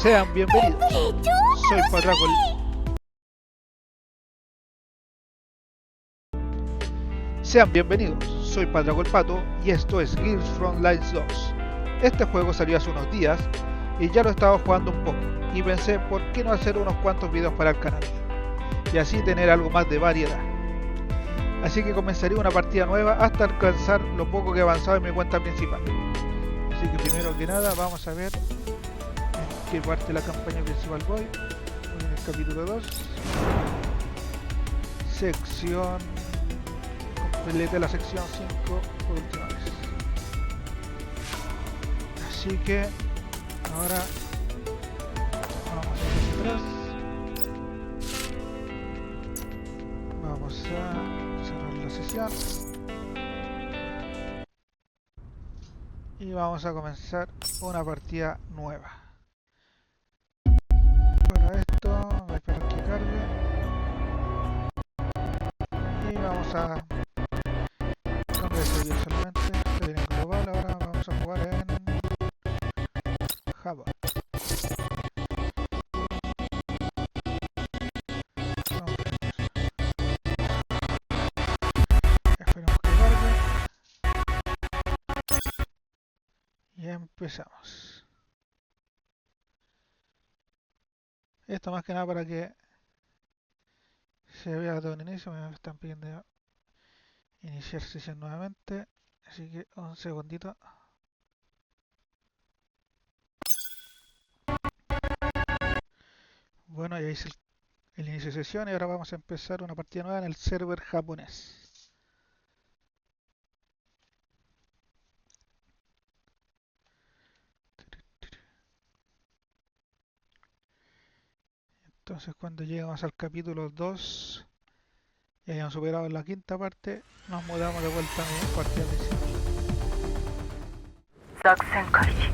Sean bienvenidos. Soy Patraco. Sean bienvenidos. Soy Patraco el Pato y esto es Gears from Lights 2. Este juego salió hace unos días y ya lo he estado jugando un poco y pensé por qué no hacer unos cuantos videos para el canal y así tener algo más de variedad. Así que comenzaré una partida nueva hasta alcanzar lo poco que he avanzado en mi cuenta principal. Así que primero que nada vamos a ver en qué parte de la campaña principal voy. Voy en el capítulo 2. Sección... completé la sección 5 por última vez. Así que ahora vamos hacia atrás. Vamos a cerrar la sesión y vamos a comenzar una partida nueva. Para esto voy a esperar que cargue y vamos a cambiar de servidor solamente. Estoy en global, ahora vamos a jugar en Java. Esperemos que cargue y empezamos. Esto más que nada para que se vea todo el inicio. Me están pidiendo iniciar sesión nuevamente, así que un segundito. Bueno, ya hice el inicio de sesión y ahora vamos a empezar una partida nueva en el server japonés. Entonces cuando lleguemos al capítulo 2 y hayamos superado la quinta parte, nos mudamos de vuelta a mi partida principal. 作戦開始。必ず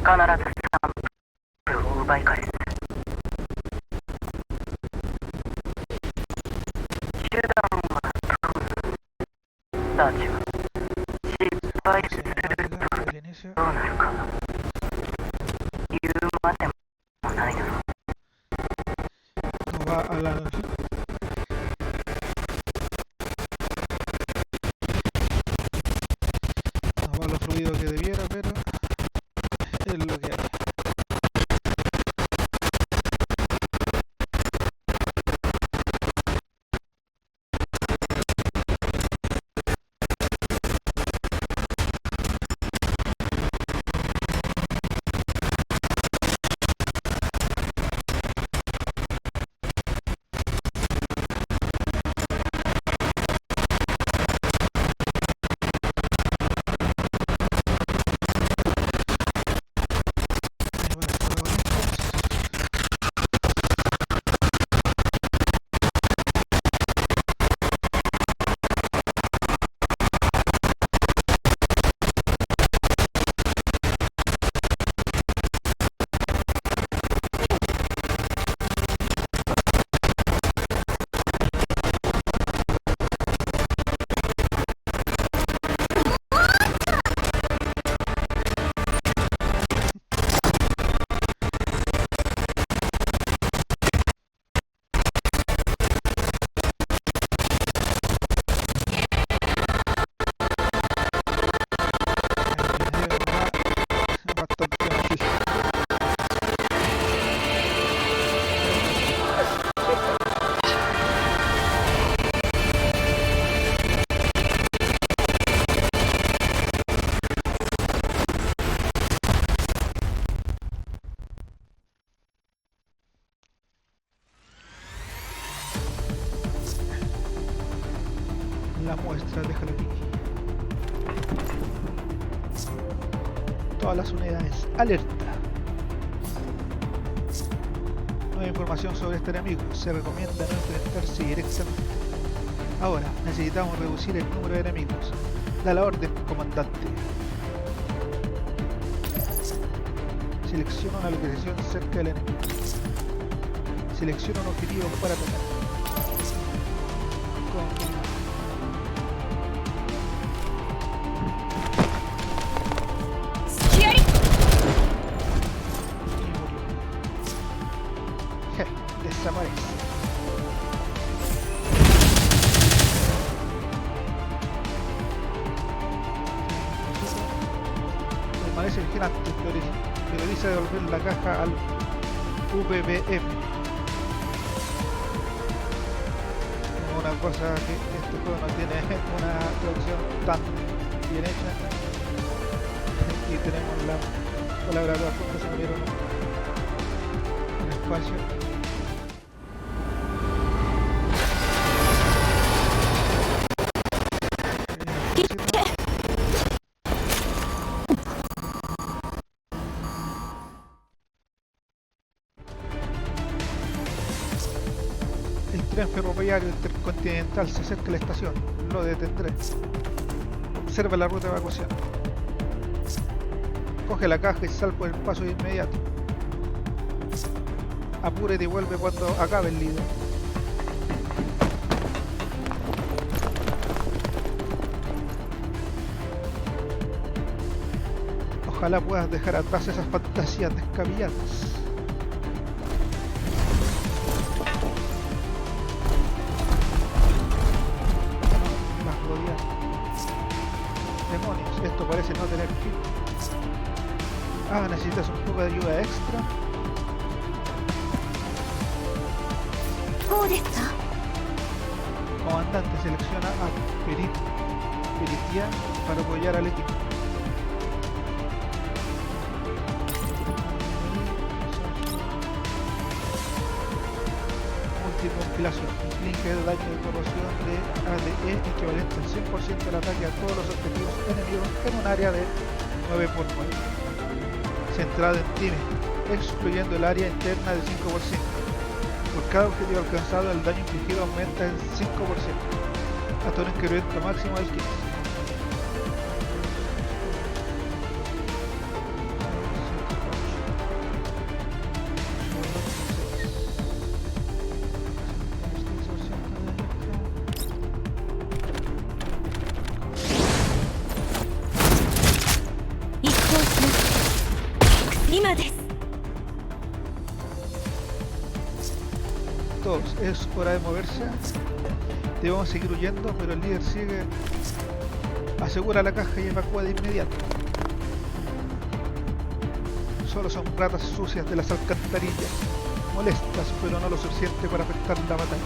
サンプルを奪い返す。手段は問う。たちは失敗するとどうなるか。言うまでもないだろう。No va a la... no va a lo fluido que debiera, pero es lo que hay. La muestra de Jalapiki. Todas las unidades, alerta. Nueva información sobre este enemigo. Se recomienda no enfrentarse directamente. Ahora, necesitamos reducir el número de enemigos. Da la orden, comandante. Selecciona una localización cerca del enemigo. Selecciona un objetivo para atacar. permanece vigilante, prioriza devolver la caja al VBM. Una cosa que este juego no tiene una traducción tan bien hecha. Y tenemos la palabra de juntas, se movieron un espacio. El tren ferroviario intercontinental se acerca a la estación. Lo detendré. Observa la ruta de evacuación. Coge la caja y sal por el paso de inmediato. Apúrate y vuelve cuando acabe el líder. Ojalá puedas dejar atrás esas fantasías descabelladas. Demonios, esto parece no tener fin. Ah, necesitas un poco de ayuda extra. Comandante, selecciona a Peritia para apoyar al equipo. Multicompilación. Inflige el daño de corrosión de ADE equivalente al 100% del ataque a todos los objetivos enemigos en un área de 9×9. Centrado en Time, excluyendo el área interna de 5%. Por cada objetivo alcanzado, el daño infligido aumenta en 5%, hasta un incremento máximo del 15%. Es hora de moverse. Debemos seguir huyendo, pero el líder sigue. Asegura la caja y evacúa de inmediato. Solo son ratas sucias de las alcantarillas, molestas pero no lo suficiente para afectar la batalla.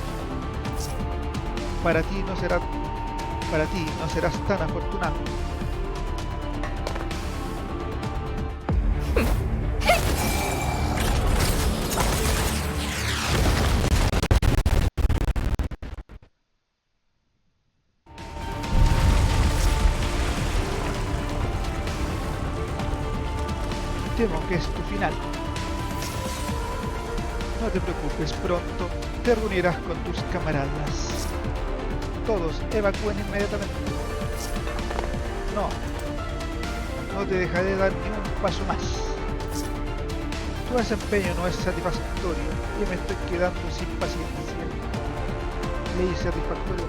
Para ti no serás tan afortunado. Temo que es tu final. No te preocupes, pronto te reunirás con tus camaradas. Todos evacúen inmediatamente. No te dejaré dar ni un paso más. Tu desempeño no es satisfactorio y me estoy quedando sin paciencia. Leí satisfactorio.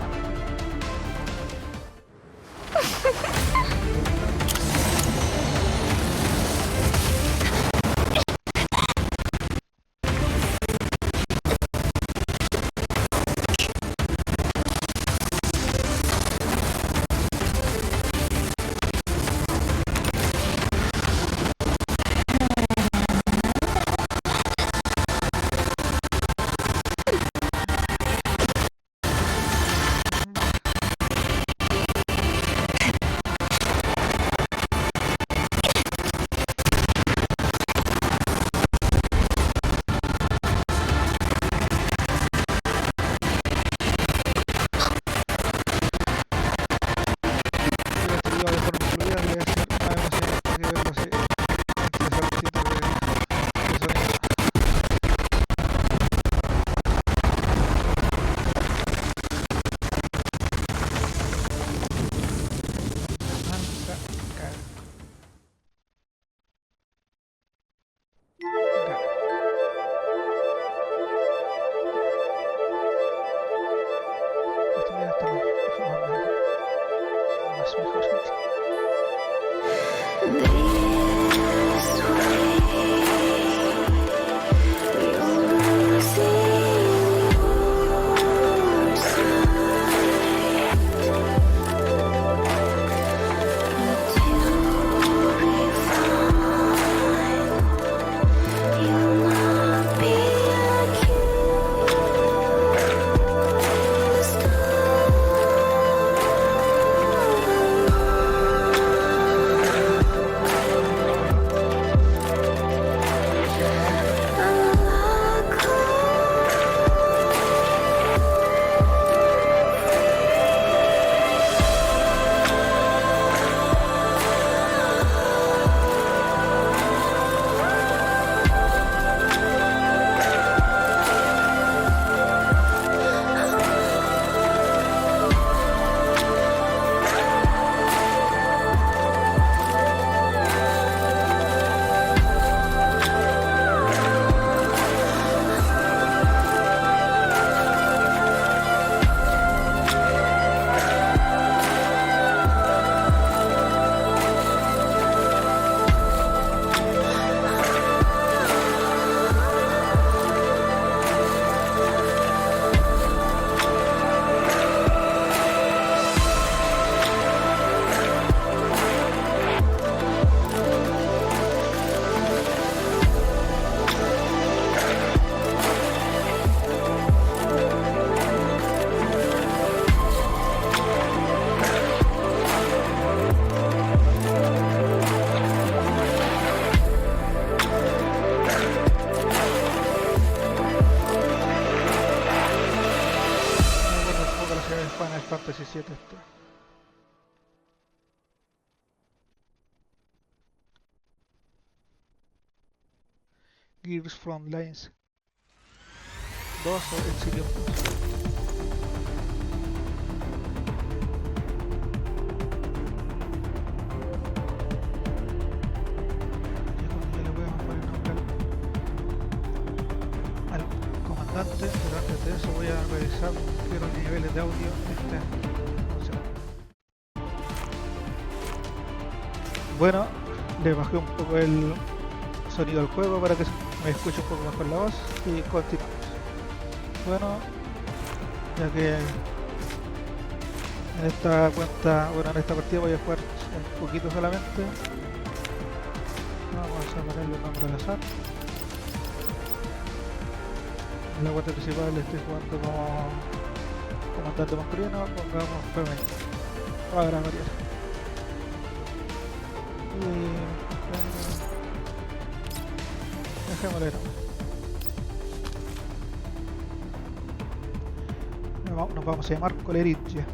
Fantasy VII este. Gears Frontlines 2 o Exilium 2. Pero antes de eso voy a revisar que los niveles de audio estén funcionando. Bueno, le bajé un poco el sonido al juego para que me escuche un poco mejor la voz y continuamos. Bueno, ya que en esta cuenta, bueno, en esta partida voy a jugar un poquito solamente. Vamos a ponerle un nombre al azar. En la cuenta principal estoy jugando como comandante masculino, pongamos femenino para variar. Y dejémosle nomás. Nos vamos a llamar Coleridge.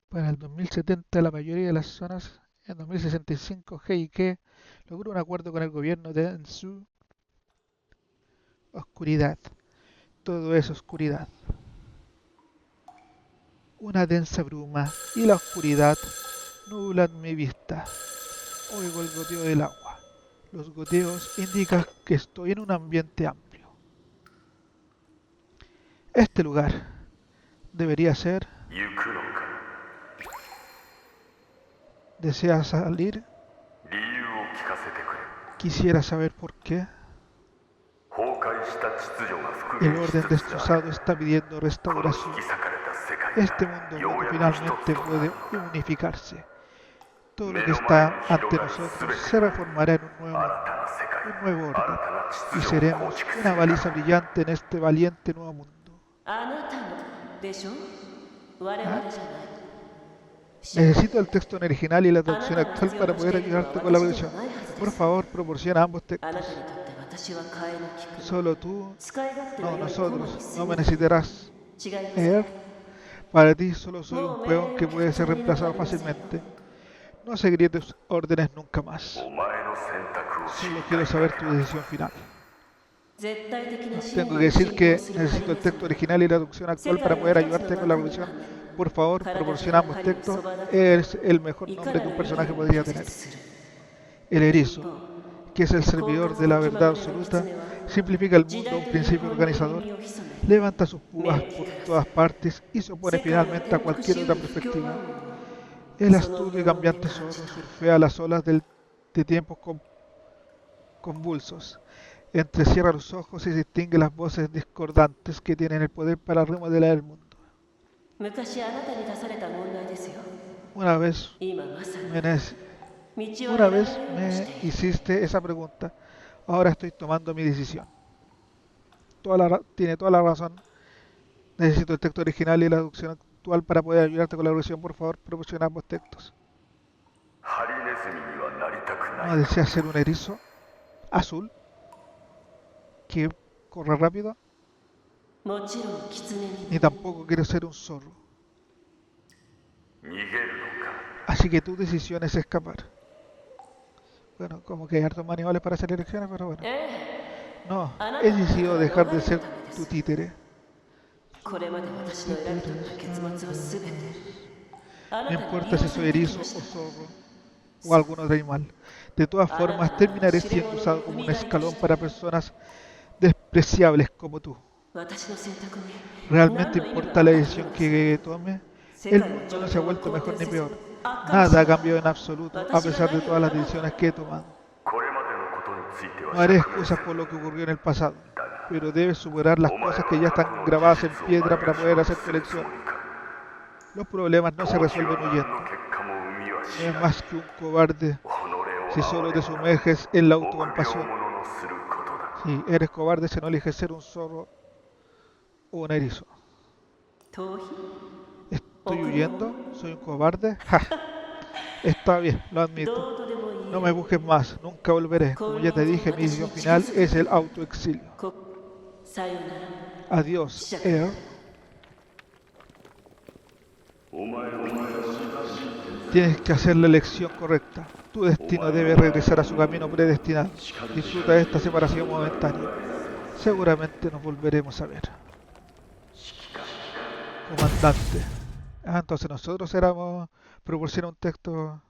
Para el 2070 la mayoría de las zonas, en 2065 G&K logró un acuerdo con el gobierno de Anzu. Oscuridad. Todo es oscuridad. Una densa bruma y la oscuridad nublan mi vista. Oigo el goteo del agua. Los goteos indican que estoy en un ambiente amplio. Este lugar debería ser... ¿Desea salir? Quisiera saber por qué. El orden destrozado está pidiendo restauración. Este mundo bueno finalmente puede unificarse. Todo lo que está ante nosotros se reformará en un nuevo orden. Y seremos una baliza brillante en este valiente nuevo mundo. ¿Ah? Necesito el texto en original y la traducción actual para poder ayudarte con la versión. Por favor, proporciona ambos textos. Solo tú, no nosotros, no me necesitarás. Para ti solo soy un peón que puede ser reemplazado fácilmente. No seguiré tus órdenes nunca más. Solo quiero saber tu decisión final. Tengo que decir que necesito el texto original y la traducción actual para poder ayudarte con la versión. Por favor, proporciona ambos textos. Es el mejor nombre que un personaje podría tener. El erizo, que es el servidor de la verdad absoluta, simplifica el mundo a un principio organizador, levanta sus púas por todas partes y se opone finalmente a cualquier otra perspectiva. El astuto y cambiante zorro surfea las olas de tiempos convulsos. Entrecierra los ojos y distingue las voces discordantes que tienen el poder para remodelar el mundo. Una vez me hiciste esa pregunta. Ahora estoy tomando mi decisión. Tiene toda la razón. Necesito el texto original y la traducción actual para poder ayudarte con la versión. Por favor, proporciona ambos textos. ¿No deseas ser un erizo azul que corre rápido? Ni tampoco quiero ser un zorro. Así que tu decisión es escapar. Bueno, como que hay hartos manuales para hacer elecciones, pero bueno. No, he decidido dejar de ser tu títere. No importa si soy erizo o zorro o algún otro animal. De todas formas, terminaré siendo usado como un escalón para personas despreciables como tú. ¿Realmente importa la decisión que tome? El mundo no se ha vuelto mejor ni peor. Nada ha cambiado en absoluto, a pesar de todas las decisiones que he tomado. No haré excusas por lo que ocurrió en el pasado, pero debes superar las cosas que ya están grabadas en piedra para poder hacer tu elección. Los problemas no se resuelven huyendo. No es más que un cobarde si solo te sumerges en la autocompasión. Sí, eres cobarde si no eliges ser un zorro o un erizo. ¿Estoy huyendo? ¿Soy un cobarde? ¡Ja! Está bien, lo admito. No me busques más, nunca volveré. Como ya te dije, mi decisión final es el autoexilio. さよなら Adiós, Air. Tienes que hacer la elección correcta. Tu destino debe regresar a su camino predestinado. Disfruta de esta separación momentánea. Seguramente nos volveremos a ver. Comandante. Ah, entonces nosotros éramos... Proporciona un texto...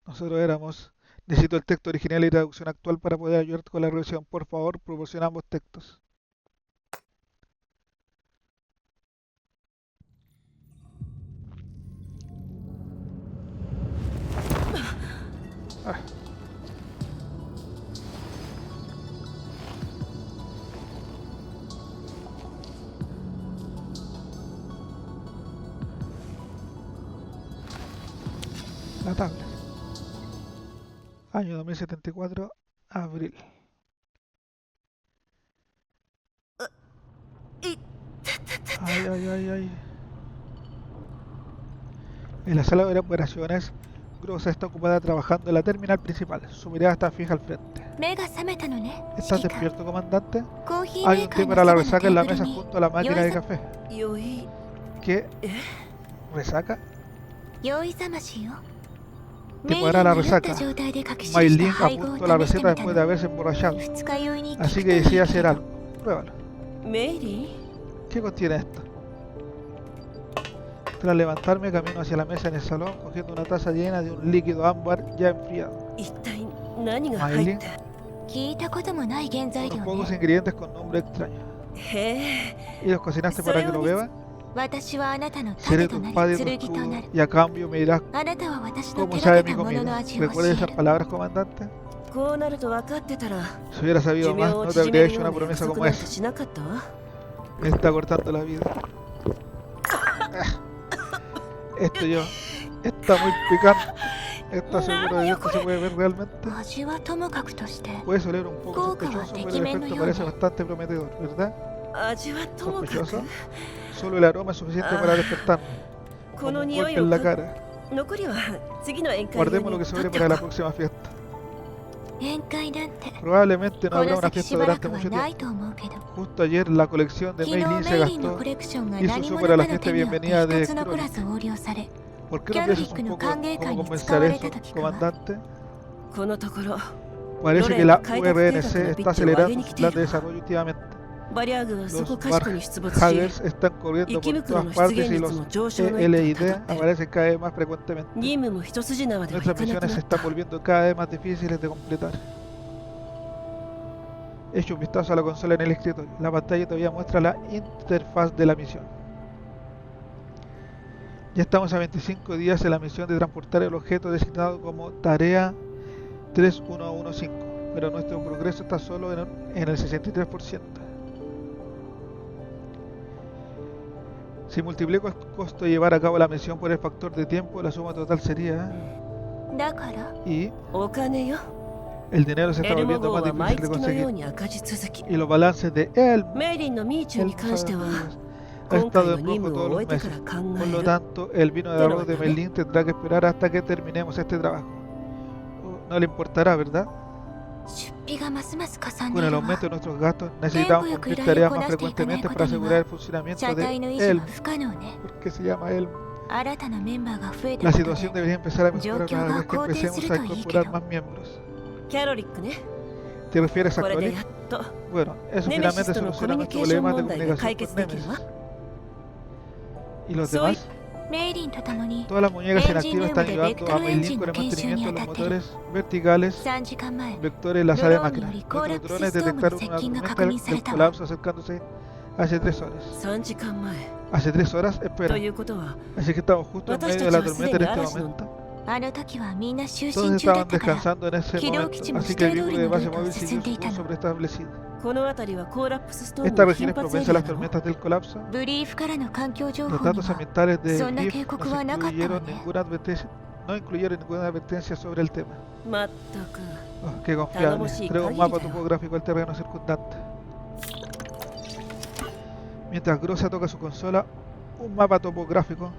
Nosotros éramos... Necesito el texto original y traducción actual para poder ayudarte con la revisión. Por favor, proporciona ambos textos. Ah. La tabla. Año 2074, abril. Ay, ay, ay, ay. En la sala de operaciones, Grossa está ocupada trabajando en la terminal principal. Su mirada está fija al frente. 目が覚めたのね。 ¿Estás 指揮官 despierto, comandante? コーヒー Hay メー un カ té ーの para la そばの resaca テ en ー la ブル mesa に junto a la máquina de 酔い café. 酔い ¿Qué? ¿Resaca? 酔い覚ましよ。 Te メイ podrá リ la ンが酔った resaca. 状態で隠し Mai した Ling 配合を apuntó la 試して receta みた después de の。 haberse emborrachado. 二日酔いに効 Así く que といい decide け hacer ど。 algo. Pruébalo. メイリ ¿Qué contiene esto? Tras levantarme, camino hacia la mesa en el salón, cogiendo una taza llena de un líquido ámbar ya enfriado. ー一体何が入った 聞いたこともない原材 Unos 料 pocos ね。 ingredientes con nombre extraño. へ ¿Y los cocinaste para que lo beba? 私はあなたの Seré 盾と tu な padre り tu 剣とな escudo る。 y a cambio me dirás あなたは私の cómo 手 sabe がけ mi たものの comida. 味を教 ¿Recuerda え esas る。 palabras, comandante? こうなると分かってたら Si hubiera sabido 寿命 más, を no te 縮 habría める hecho よう una な約 promesa 束 como なんて esa. しなかったわ Me está cortando la vida. Esto yo. Está muy picante. ¿Estás seguro de que esto se puede ver realmente? 味はともかくとして、 Puede oler un poco Coca, sospechoso, pero el tequimeno efecto y parece ole. bastante prometedor, ¿verdad? 味はともかく ¿Sospechoso? Solo el aroma es suficiente para despertarme. こ Como の un 匂 golpe い en を la か cara. 残りは次の宴会 Guardemos 用 lo que に sobre 取って para お la こう próxima fiesta. 宴会なんて Probablemente no こ habrá の una 先 fiesta しばら durante くは mucho ない tiempo. と思うけど。 Justo ayer la colección de 昨 Mei 日 Lin se メイリンの gastó. コレクションが y eso 何 usó 者 para か la の fiesta 手によって bienvenida de 一つ残らず Crowley. 横領され、 ¿Por qué Qué no piensas rico, un no poco cambie, cómo Cañiz, compensar caballero, eso, Takikawa. comandante? このところ Parece que Loren la が開拓計画の URNC ピッ está チを上げ acelerando に su 来てい plan de る desarrollo últimamente. バリアーグはそ Los こかしこに出没し Barhaggers están corriendo 生き por 袋 todas の出 partes 現 y 率 los も上昇の一途を LID たどって aparecen cada vez más frecuentemente. 任務も一筋縄ではいか Nuestras なく misiones な se った están volviendo cada vez más difíciles de completar. Echo un vistazo a la consola en el escritorio. La pantalla todavía muestra la interfaz de la misión. Ya estamos a 25 días en la misión de transportar el objeto designado como Tarea 3115, pero nuestro progreso está solo en el 63%. Si multiplico el costo de llevar a cabo la misión por el factor de tiempo, la suma total sería... だから Y お金よ el dinero se está エルモ volviendo 号 más は毎 difícil de 月のよう conseguir. に赤字続き Y los balances de él... メイリンのミーチューに関しては ha 今回 estado の en 任 rojo 務を todos 終 los えてか meses. ら考 Por え lo る tanto, el vino de Pero arroz de bueno, ¿no? Meilin tendrá que esperar hasta que terminemos este trabajo. No le importará, ¿verdad? 出費がますますかさんで Con い el るわ。 aumento de nuestros gastos, necesitamos cumplir tareas más frecuentemente para asegurar el funcionamiento 車体 de の維持 él. は不可能ね。 ¿Por qué se llama él? 新たなメンバーが増えた La ことで situación debería empezar a mejorar Yo una vez que quiero empecemos a acontecer incorporar todo más miembros. キャロリックね ¿Te refieres a これで Colic? やっと Bueno, eso ネメシ finalmente スとのコミュ soluciona ニ nuestro ケーション problema de 問題が解 comunicación 決 con できる Nemesis. わ ¿Y los Soy- demás? メイリンと共に Todas las muñecas Engine inactivas están Room de ayudando a Vector Meilin Engine con elの研修に mantenimiento de los 当たってる。 motores verticales 3時間前、 vectores en la sala de Drone máquinas. y Nuestros Collapse drones Storm detectaron de una Setting tormenta が確認され del たわ。 colapso acercándose hace 3 horas. 3時間前 Hace 3 horas, と espera. いうことは Así que estamos justo en medio de la tormenta en este momento. あの時はみんな就 Todos 寝中だ estaban ったから、 descansando en ese Kidou momento, Kichiも así que el 指定通 vínculo り de のル base ートを móvil 進 siguió んでい su た curso の。 sobreestablecido. この辺りはコーラップスストーム Esta の región 頻 es 発エ propensa a リア las なの tormentas del colapso. ブリーフからの環境情 Los 報に datos は ambientales de そんな GIF 警告はなかったわ no ね。 incluyeron ninguna advertencia sobre el tema. まったく Oh, qué confiable. Tenemos Traigo un Kagiri, mapa creo. topográfico del terreno circundante. Mientras Grossa toca su consola, un mapa topográfico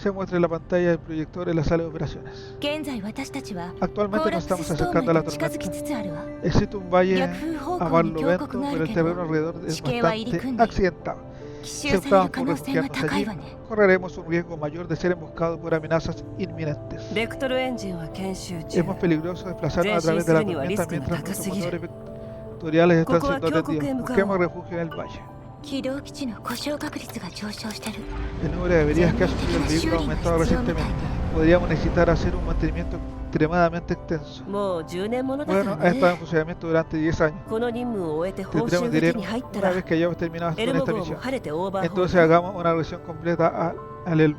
se muestra en la pantalla del proyector en la sala de operaciones. 現在私たちは Actualmente コー nos ラプス estamos ストー acercando a ムへ la と近づき tormenta. つつあるわ。 Existe un valle 逆風方 a 向 mar に峡 lento, 谷があ pero る el け terreno ど alrededor es 地形は入り bastante 組んで accidentado. 奇 Si 襲される optamos 可 por 能性が refugiarnos 高い allí, わね。 correremos un riesgo mayor de ser emboscados por amenazas inminentes. ベクトルエンジンは研修 Es 中 más peligroso desplazarnos a través de la tormenta mientras nuestros motores vectoriales están siendo atendidos. Busquemos refugio en el valle. 起動基地の故障確率が上昇してる。 El número de averías que ha sufrido el vehículo ha aumentado recientemente. Podríamos necesitar hacer un mantenimiento extremadamente extenso. もう10年ものだか Bueno, ら ha estado ね en funcionamiento durante 10 años. この任務を終えて報酬 Tendremos が手 dinero に入った una ら vez que hayamos terminado エ con ルモ esta 号も misión. 晴れてオーバーホー Entonces ル hagamos una regresión completa al Elmo.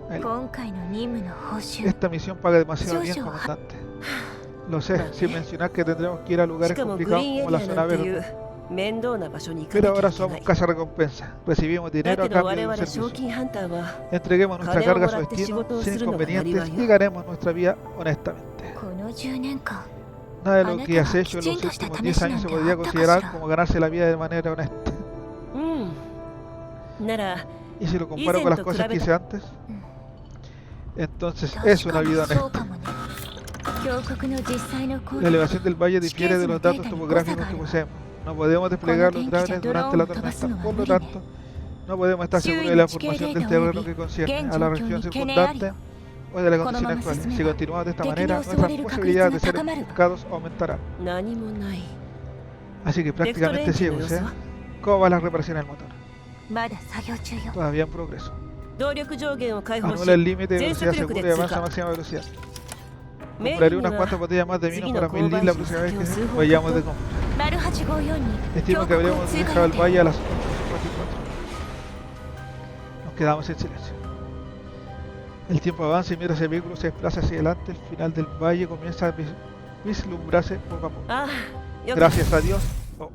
今回の任務の報酬 Esta misión paga demasiado bien, Jojo. comandante. Lo sé, sin mencionar que tendremos que ir a し lugares かもグリ complicados ーンエ como la リア zona なんてい verde. う面倒な場所に行か Pero なきゃ ahora いけな somos い cazarrecompensa. Recibimos だ dinero け a ど cambio 我 de un 々賞 servicio. 金ハンターは Entreguemos nuestra Ganeo carga a su morate destino shigoto sin suru no ga inconvenientes nariwa yo. y ganemos nuestra vida honestamente. この10年間 Nada de lo Aneta que has wa hecho en los kichinto shita últimos 10 años se tameshi podría nante considerar atta como ganarse la vida de manera honesta. うんなら Y si lo comparo con las cosas que hice antes, entonces es 確 una か vida にそう honesta. かもね。峡谷の実際の高 La 度 elevación del valle difiere de los datos topográficos que poseemos. No podemos desplegar los drones durante la tormenta. Por lo tanto, no podemos estar seguros de la formación del terreno que concierne a la región circundante o de las condiciones actuales. Si continuamos de esta manera, nuestras posibilidades de ser emboscados aumentarán. 何もない Así que ベクトルエ prácticamente ンジンの様 ciegos, 子 ¿eh? は ¿Cómo va la reparación del motor? まだ作業中よ。 Todavía en progreso. 動力上限を解放し Anula el límite de全 velocidad 速力 segura で y 通 avanza a 過 máxima velocidad. メイン Compraré に unas は cuantas botellas más de vino Seguino para con medir la Banshee, próxima vez que Saqueo, vayamos de Suho, compra. 丸854に Estimo 峡 que 谷を habremos 通過 dejado el 予定。 valle a las 11:44. Nos quedamos en silencio. El tiempo avanza y mientras el vehículo se desplaza hacia adelante, el final del valle comienza a vislumbrarse poco a poco. ああよかった Gracias a Dios. Oh.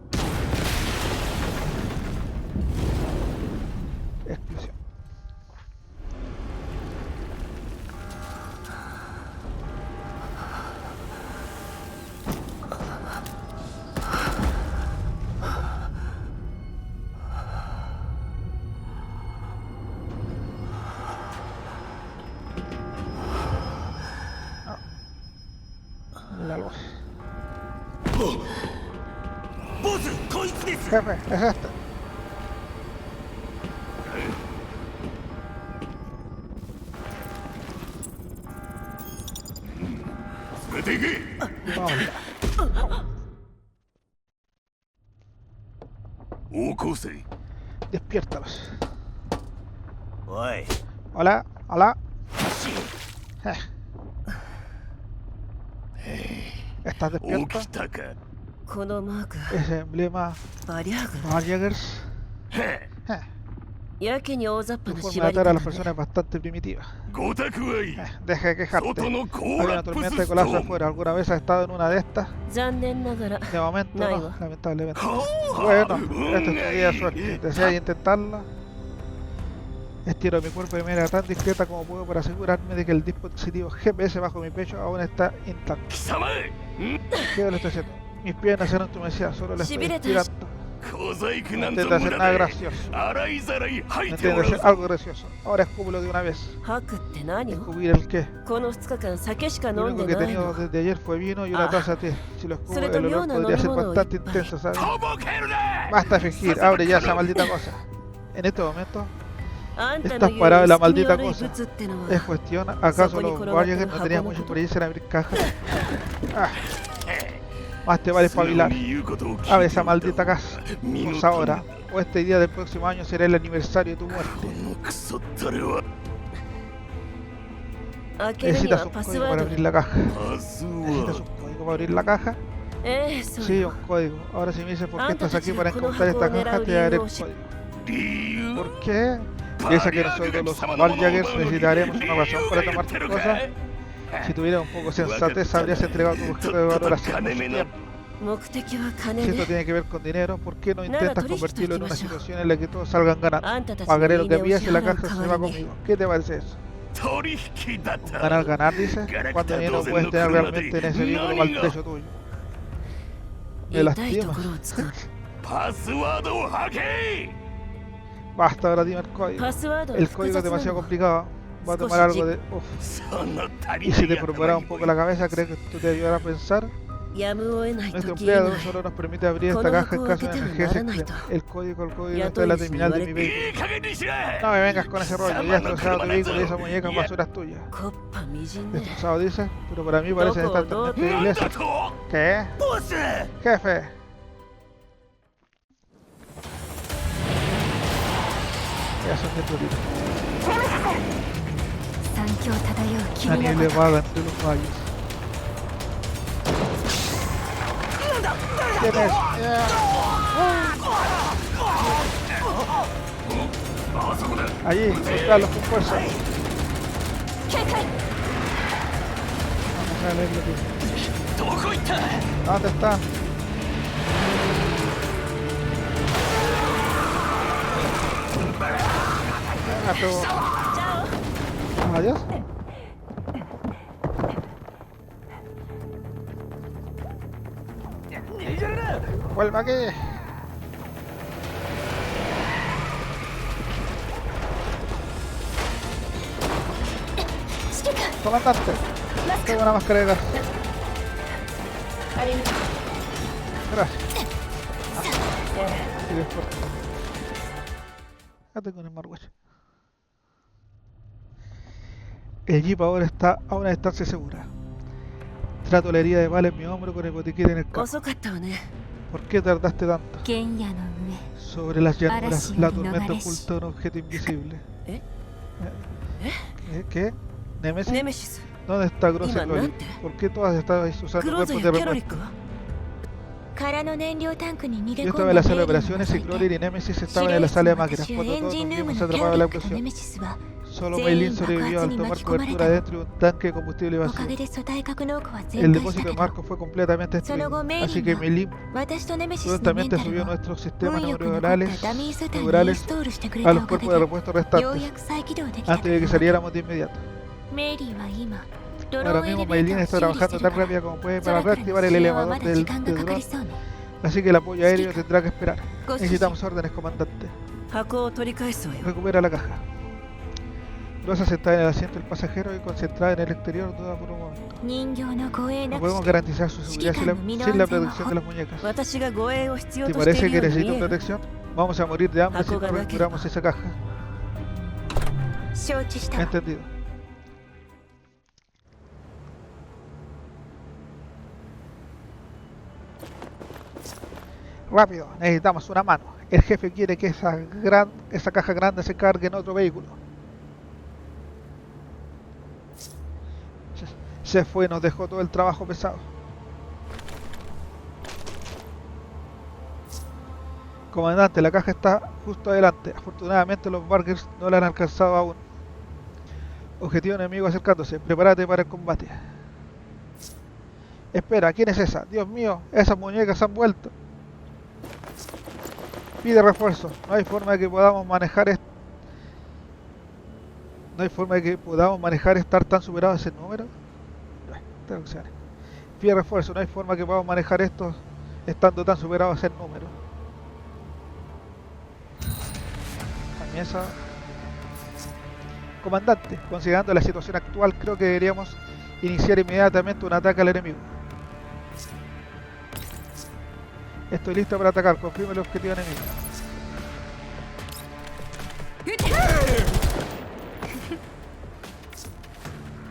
Explosión. La luz. ボスこいつです Jefe, es esto. Vamos allá. 王校生 Despiértalos. おい Hola, hola. ¿Estás 起 despierto? きたか このマーク Ese emblema バリャーグ Barjagers. やけに大雑把 Tu な forma 縛 de り atar 方 a las ね personas es bastante primitiva. ごたくはいい Deja de quejarte. 外のコ Hay ー una ラップ tormenta ス de スト colapso ーン afuera. ¿Alguna vez has estado en una de estas? 残念ながら De momento, No, no, Ivo. lamentablemente. は Bueno, あ esta es tu día de suerte. ¿Deseas intentarlo? Estiro mi cuerpo de manera tan discreta como puedo para asegurarme de que el dispositivo GPS bajo mi pecho aún está intacto. 貴様へ ¿Qué lo estoy haciendo? Mis piernas se han entumecidas, solo le estoy Shibireta. estirando. 小細工な No んぞ intenta 無 hacer 駄 nada で gracioso. 洗いざらい No 吐いて intenta もらう hacer algo gracioso. Ahora escúpelo de una vez. 吐くって何を ¿Escupir el qué? この2日間酒しか Lo 飲ん único で que he ない tenido の desde ayer fue vino y una Ah. taza de té. Si lo escupo, Sobre el todo olor una podría ser nomimono bastante ippai. intenso, ¿sabes? とぼけるな Basta fingir, abre ya esa maldita cosa. En este momento あんたの estás 言う parado en la 薄気味 maldita 悪い cosa. 物っての Es は cuestión, ¿acaso Soco los Nicolás Voyager no Japón tenían no mucho todo. por irse en abrir cajas? Ah. Más te vale espabilar. 素直に言うことを聞いて Abre esa maldita casa. 身の Pues ahora, o este día del próximo año será el aniversario de tu muerte. このクソったれは開けるに Necesitas は un パス código ワ para ー abrir ド la caja. パス ¿Necesitas は un código para abrir la caja? そう Sí, よ un código. Ahora si me dices por qué Anda, estás aquí Tachiro, para con los encontrar esta japoneros caja, te daré el libros. código. 理由 ¿Por qué? Piensa que nosotros los Valjagers necesitaremos una razón para tomar tus cosas. Si tuvieras un poco de sensatez, habrías entregado tu objeto de valor hace mucho tiempo. 目的は金 Si esto で tiene que ver con dinero, ¿por qué no Nada, intentas Torihito, convertirlo en una estimado. situación en la que todos salgan ganando? あんたたちの Pagaré lo いい que ねを pillas 支 y la 払う caja 代 se わ va りに conmigo. ¿Qué te parece eso? 取引だった ¿Ganar, ganar, dices? ¿Cuánto dinero puedes tener realmente en ese vehículo maltrecho tuyo? Me 痛いと lastima. ころを使うパスワードを吐け Basta, ahora dime el código. パスワードは El 複 código 雑 es な demasiado の。 complicado. Va a tomar algo de... Uf. その足り Y な si い te preparara un poco la cabeza, ¿crees que esto te ayudará a pensar? やむを得ない Nuestro 時以外 empleado solo nos permite abrir esta caja en caso de emergencia extrema. El código está en la terminal de mi いい vehículo. 加減にしろ No me vengas con ese rollo, ya has destrozado tu vehículo y esa muñeca es basura tuya. コッパみじんね。 Destrozado dices, pero para mí parece estar totalmente なん ileso. だと ¿Qué? ボス Jefe. Ya son de turito. 三強漂う La 君の nieve こと。 vaga entre los valles. ¿Quién es? Allí, buscarlos con fuerza. 警戒。 Vamos a leer lo que dice. どこ行った ¿Dónde están? Venga, tú. Adiós. Vuelve aquí. Comandante, tengo una máscara de gas. Gracias. Y después. Ya tengo un smartwatch. El jeep ahora está a una distancia segura. Trato la herida de bala en mi hombro con el botiquín en el carro. 遅かったわね。 ¿Por qué tardaste tanto? 原野の Sobre las llanuras, Arashi la no tormenta Nagareshi. oculta un objeto invisible. ¿Eh? ¿Qué? 上。 ¿Nemesis? ネメシス。 ¿Dónde está Gross y Ima, Glory? ¿nante? ¿Por qué todas estabais ク usando ローズ cuerpos や de キャロリッ repuesto? クは。空の燃料タンクに逃げ Yo 込 estaba ん en だ la sala de メールに operaciones y 乗せて Glory y Nemesis 司 estaban 令 en la 室 sala de の máquinas 私を cuando エン todos ジン nos ルーム vimos のキャ atrapados ロ en リ la ックと explosión. ネメシスは Solo 全 Maylin 員爆 sobrevivió 発 al に tomar 巻き込まれ cobertura た。 dentro de un tanque de combustible おか vacío. げで素体格納庫は El 全壊し depósito た de けど Marco fue completamente その後 destruido, メイ así リ que ンが Maylin 私とネメシスのメン prontamente タル subió を nuestros sistemas 運よく残った neuronales ダミー素体にイン neurales ストールしてくれ a た los おかげ cuerpos de で repuesto よう restantes やく再起動できた antes de que saliéramos de inmediato. メイリーは今ドロ Ahora ーンエレ mismo ベー Maylin ター está を修理して trabajando る tan から rápida como puede para 空からの reactivar el 支援はま elevador だ時間が del かかり dron, そうね。 así que el apoyo aéreo tendrá que esperar. ご指示 Necesitamos órdenes, comandante. 箱を取り返すわよ。 Recupera la caja. Rosa sentada en el asiento del pasajero y concentrada en el exterior duda por un momento. 人形の護衛な No くし podemos て garantizar su seguridad sin la protección de las muñecas. 私が護衛を必要 ¿Te として parece いる que ように見 necesito える。 protección? Vamos a morir de hambre si no Hakuga da recuperamos esa caja. 承知したわ。 Entendido. Rápido, necesitamos una mano. El jefe quiere que esa caja grande se cargue en otro vehículo. Se fue y nos dejó todo el trabajo pesado. Comandante, la caja está justo adelante. Afortunadamente los Burgers no la han alcanzado aún. Objetivo enemigo acercándose. Prepárate para el combate. Espera, ¿quién es esa? Dios mío, esas muñecas han vuelto. Pide refuerzo. No hay forma de que podamos manejar esto. No hay forma de que podamos manejar estar tan superados ese número. Traducciones. Pide refuerzo. No hay forma que podamos manejar esto estando tan superados ese número. Comienza. Comandante, considerando la situación actual, creo que deberíamos iniciar inmediatamente un ataque al enemigo. Estoy listo para atacar. Confirme el objetivo enemigo.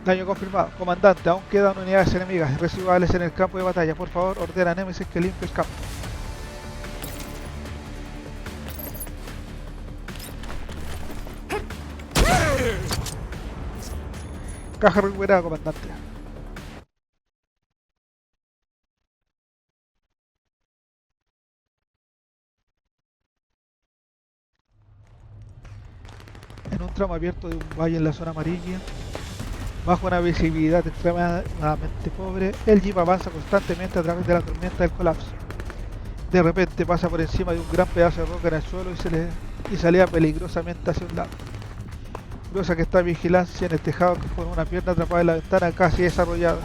Daño confirmado. Comandante, aún quedan unidades enemigas residuales en el campo de batalla. Por favor, ordena a Nemesis que limpie el campo. Caja recuperada, comandante. En un tramo abierto de un valle en la zona amarilla, bajo una visibilidad extremadamente pobre, el jeep avanza constantemente a través de la tormenta del colapso. De repente pasa por encima de un gran pedazo de roca en el suelo y se alea peligrosamente hacia un lado. Rosa, que está en vigilancia en el tejado con una pierna atrapada en la ventana casi desarrollada,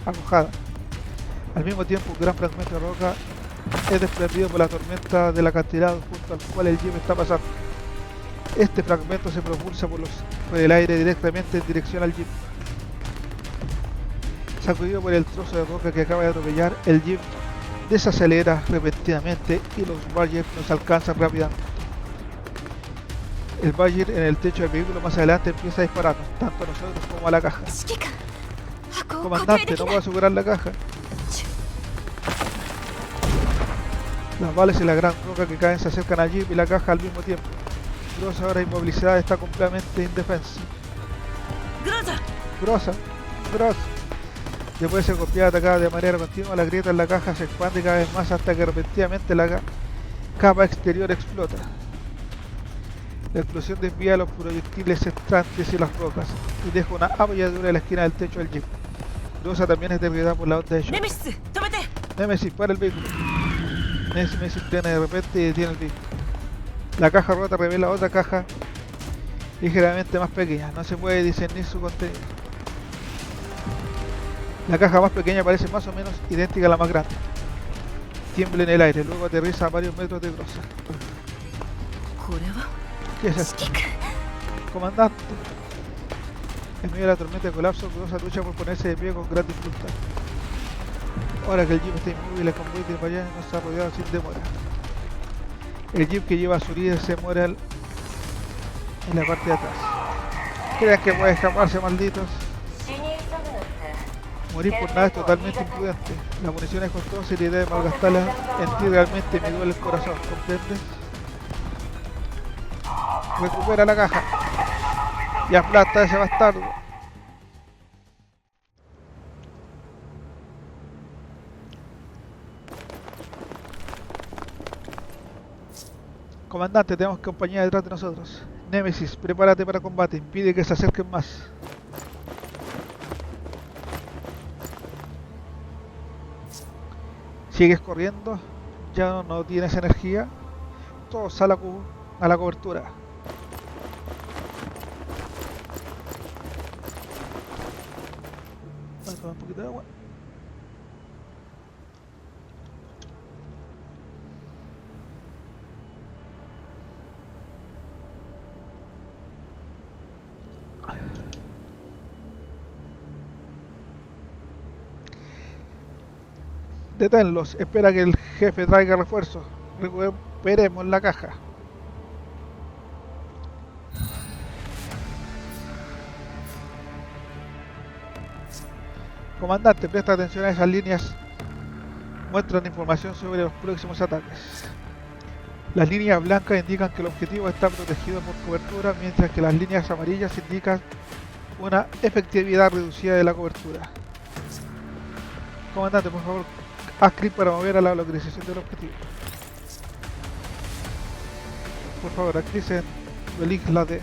arrojada. Al mismo tiempo, un gran fragmento de roca es desprendido por la tormenta del acantilado junto al cual el jeep está pasando. Este fragmento se propulsa por el aire directamente en dirección al jeep. Sacudido por el trozo de roca que acaba de atropellar, el jeep desacelera repentinamente y los Badger nos alcanzan rápidamente. El Badger en el techo del vehículo más adelante empieza a dispararnos, tanto a nosotros como a la caja. 指揮官箱を固定 Comandante, で no きな puedo い asegurar la caja. Las balas y la gran roca que caen se acercan al jeep y la caja al mismo tiempo. Gross, ahora inmovilizada, está completamente indefensa. グローザ Gross. Después de ser golpeada y atacada de manera continua, la grieta en la caja se expande cada vez más hasta que repentinamente la capa exterior explota. La explosión desvía los proyectiles entrantes y las rocas y deja una abolladura en la esquina del techo del jeep. Rosa también es derribada por la onda de ネ shock. メシス止めて Nemesis, para el vehículo. Nemesis frena de repente y detiene el vehículo. La caja rota revela otra caja ligeramente más pequeña. No se puede discernir su contenido. La caja más pequeña parece más o menos idéntica a la más grande. Tiembla en el aire, luego aterriza a varios metros de grosa. これは ¿Qué es esto? 指揮官 Comandante. En medio de la tormenta de colapso, Grosa lucha por ponerse de pie con gran dificultad. Ahora que el jeep está inmóvil, el convoy de Bayern nos ha rodeado sin demora. El jeep que lleva a su líder se muere en la parte de atrás. ¿Crean que puede escaparse, malditos? 死に急ぐのって Morir por nada es totalmente imprudente. La munición es costosa y la idea de malgastarla en ti realmente me duele el corazón, ¿comprendes? Recupera la caja y aplasta a ese bastardo. Comandante, tenemos compañía detrás de nosotros. Nemesis, prepárate para combate, impide que se acerquen más. Sigues corriendo, ya no tienes energía, todos a la cobertura. Voy a tomar un poquito de agua. Deténlos, espera que el jefe traiga refuerzos. Recuperemos la caja. Comandante, presta atención a esas líneas. Muestran información sobre los próximos ataques. Las líneas blancas indican que el objetivo está protegido por cobertura, mientras que las líneas amarillas indican una efectividad reducida de la cobertura. Comandante, por favor, haz clic para mover a la localización del objetivo. Por favor, activicen el isla de...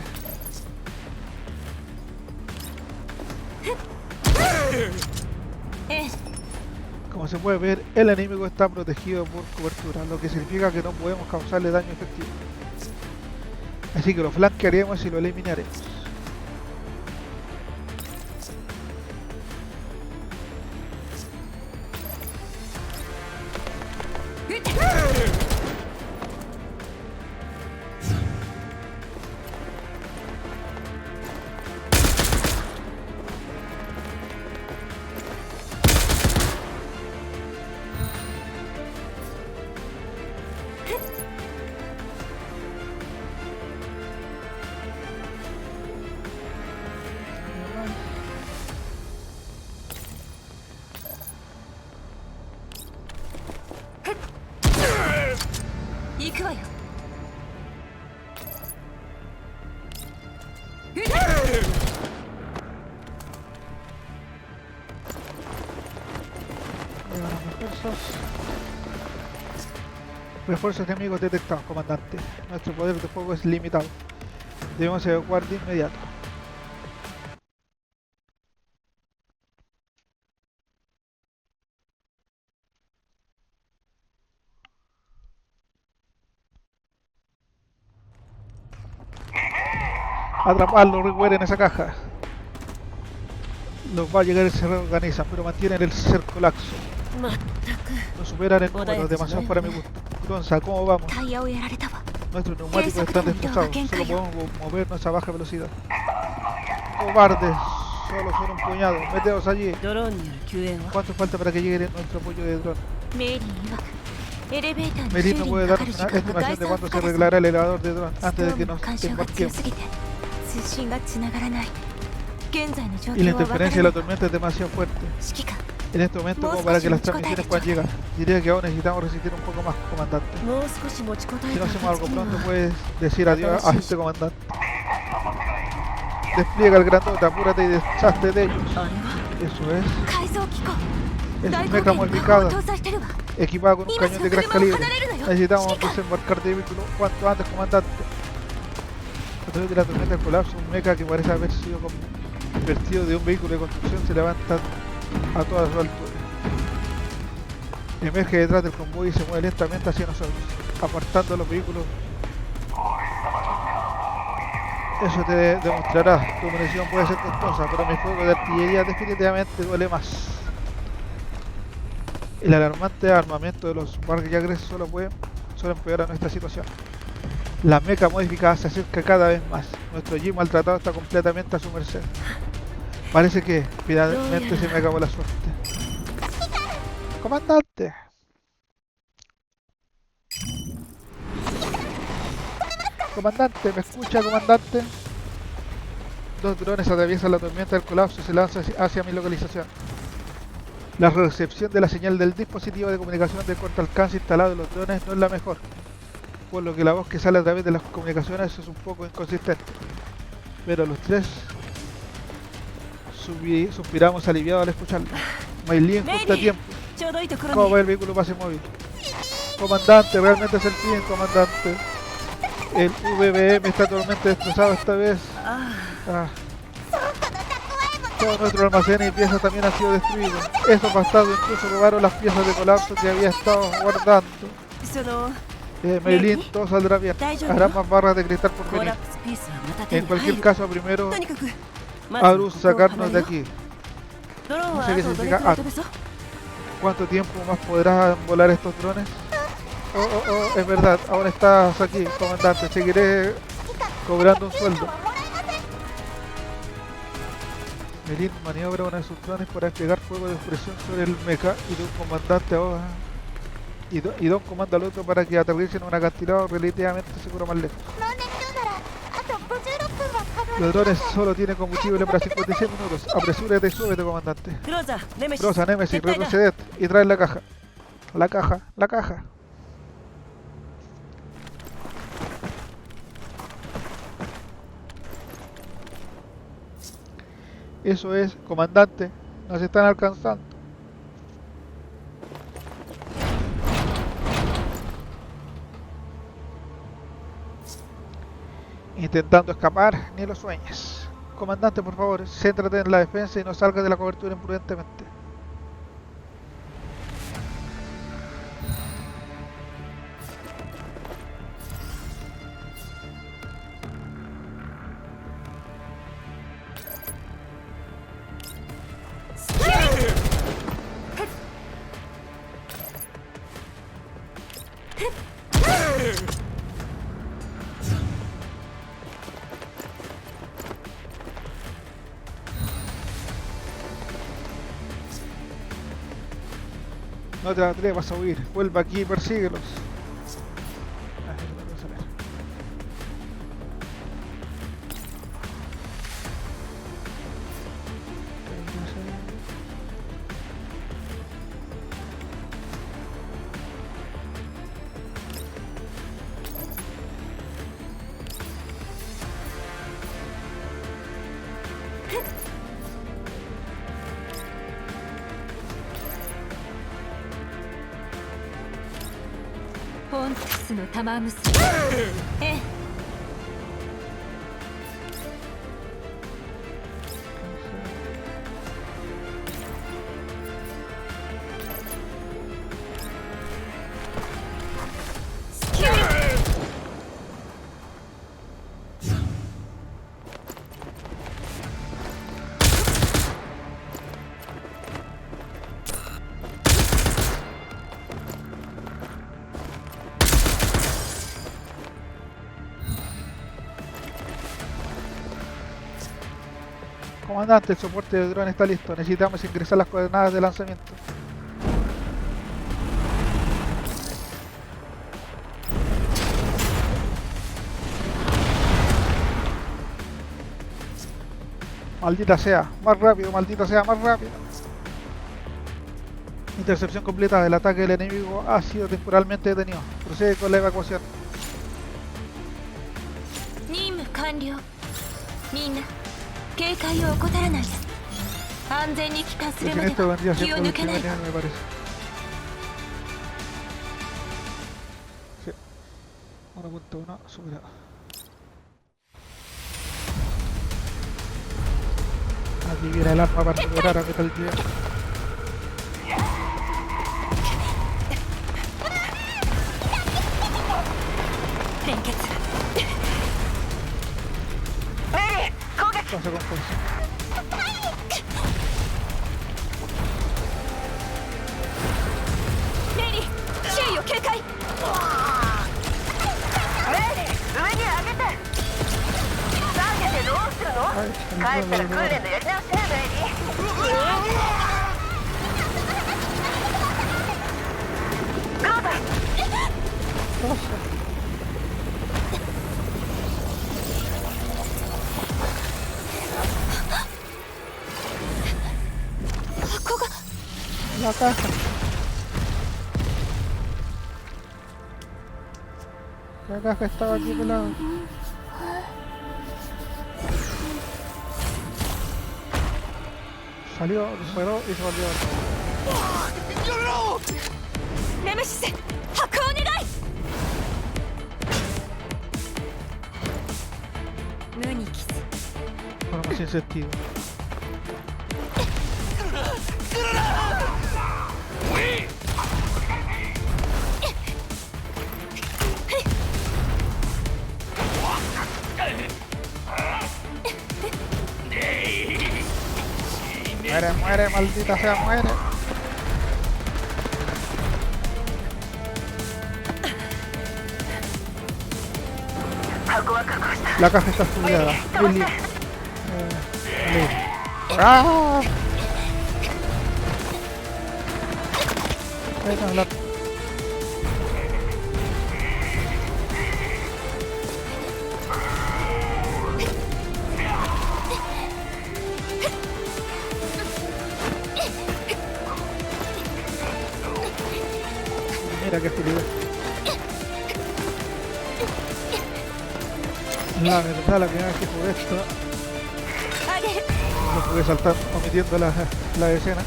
Como se puede ver, el enemigo está protegido por cobertura, lo que significa que no podemos causarle daño efectivo. Así que lo flanquearemos y lo eliminaremos. Refuerzos enemigos detectados, comandante. Nuestro poder de fuego es limitado. Debemos evacuar de inmediato. Atraparlo, recuerden esa caja. Los va a llegar y se reorganizan, pero mantienen el cerco laxo. No superan el número, demasiado para mi gusto. Gonza, ¿cómo vamos? タイヤをやられたわ。 Nuestros neumáticos están destrozados, solo podemos movernos a baja velocidad. Cobardes, solo son un puñado, meteos allí. ドローンによる救援は ¿Cuánto falta para que llegue nuestro apoyo de dron? メリー曰くエレベーターの Merin 修 no 理 puede にか darnos かる時 una 間が estimación 概 de 算 cuándo 不 se 可です。 arreglará el elevador de dron スト antes de ー que ムの nos 干渉が強 embarquemos. すぎて通信が繋がらない。現在の状 Y la 況は分から interferencia de ない。 la tormenta es demasiado fuerte. 指揮官、 En este momento, como para que las transmisiones puedan llegar. Diría que aún necesitamos resistir un poco más, comandante. もう少し持ちこたえ Si no た hacemos algo 暁に pronto, は puedes decir adiós a este comandante. Despliega el grandote, apúrate y deshazte de ellos. あれは Eso es. 改造機構 Es 大 un 口 mecha 径の火砲 modificado, を搭載してるわ。 equipado con un 今 cañón す de ぐ gran 車を calibre. 離れるのよ。 Necesitamos 指揮官、 desembarcar de vehículo cuanto antes, comandante. A través de la tormenta del colapso, un mecha que parece haber sido convertido de un vehículo de construcción se levanta a toda su altura. Emerge detrás del convoy y se mueve lentamente hacia nosotros, apartando los vehículos. Eso te demostrará. Tu munición puede ser costosa, pero mi fuego de artillería definitivamente duele más. El alarmante armamento de los Barjagres solo empeorar nuestra situación. La mecha modificada se acerca cada vez más. Nuestro Jeep maltratado está completamente a su merced. Parece que finalmente se me acabó la suerte. Comandante. Comandante, ¿me escucha, comandante? Dos drones atraviesan la tormenta del colapso y se lanzan hacia mi localización. La recepción de la señal del dispositivo de comunicación de corto alcance instalado en los drones no es la mejor, por lo que la voz que sale a través de las comunicaciones es un poco inconsistente. Pero los tres suspiramos aliviados al escucharlo. Maylin, justo a tiempo. ちょうどいいところ ¿Cómo に va el vehículo base móvil? Comandante, realmente es el fin, comandante. El VBM está totalmente destrozado esta vez. あ Ah. Todos nuestros almacenes y piezas también han sido destruidos. Esos bastardos incluso robaron las piezas de colapso que había estado guardando. あその Maylin, todo saldrá bien. Harán más barras de cristal por コラ venir. プスピースはまた手 En に入 cualquier る caso, primero とにかく Arus sacarnos de aquí. ドローンは No sé あ qué とどれ significa くらい飛べそう ¿Cuánto tiempo más podrás volar estos drones? Es verdad, aún estás aquí, comandante. Seguiré cobrando un sueldo. Maylin maniobra uno de sus drones para despegar fuego de presión sobre el mecha y Don comandante ahora. Y Don comanda al otro para que aterrice en un acantilado relativamente seguro más lejos. Los drones solo tienen combustible para 56 minutos. Apresúrate y súbete, comandante. クローザーネメシス Rosa, Nemesis, 撤退だ retroceded y trae la caja. La caja, la caja. Eso es, comandante. Nos están alcanzando. Intentando escapar, ni lo sueñes. Comandante, por favor, céntrate en la defensa y no salgas de la cobertura imprudentemente. No te atrevas a huir, vuelve aquí y persíguelos.フォンティスの玉結び。ええ。Comandante, el soporte de dron está listo. Necesitamos ingresar las coordenadas de lanzamiento. Maldita sea, más rápido, maldita sea, más rápido. Intercepción completa del ataque del enemigo ha sido temporalmente detenido. Procede con la evacuación. 任務完了。みんな警戒を怠らないで。安全に帰還するまで Esto は vendría 気を siendo 抜 el けない primer わ。 nivel, me parece. Sí. 1.1 superado. Aquí viene el arma para liberar a Metal Gear. Pasa con fuerza. メイリー、周囲を警戒。メイリー、上に上げて。下げてどうするの？帰ったら訓練のやり直しね、メイリー。ゴーだ。La caja. La caja estaba aquí pelada. Salió, disparó y se volvió. ネメシス、発砲お願い。無にキス。 Forma sin sentido. Muere, muere, maldita sea, muere. La caja está estudiada. Lili. ¡Ah! Ahí está la... Mira qué agilidad. La verdad, la primera vez que jugué esto lo jugué saltando, omitiendo la escena.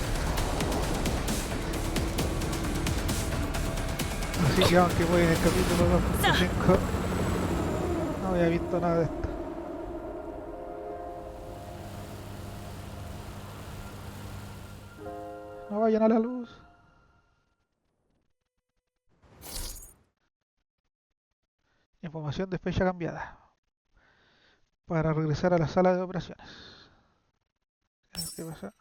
Así que aunque voy en el capítulo 2.5 no había visto nada de esto. No vayan a la luz. Información de fecha cambiada. Para regresar a la sala de operaciones. ¿Qué pasa?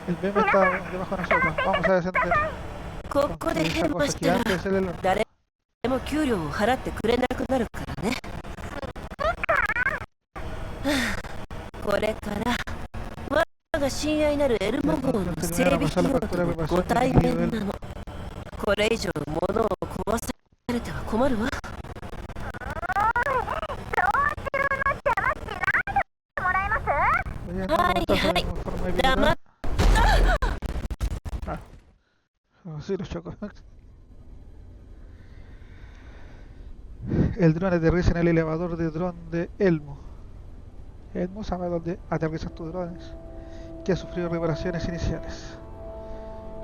El meme está debajo de nosotros. Vamos a descender. ここで Esa 変貌 cosa したら gigante es el elon. 誰も給料を払ってくれなくなるからね。これから我が親愛なるエルモ号の整備費用とご対面なの。これ以上物を壊されては困るわ。はいはい。黙っ Sí, lo chocó. El dron aterriza en el elevador de dron de Elmo. Elmo sabe dónde aterrizan tus drones, que ha sufrido reparaciones iniciales.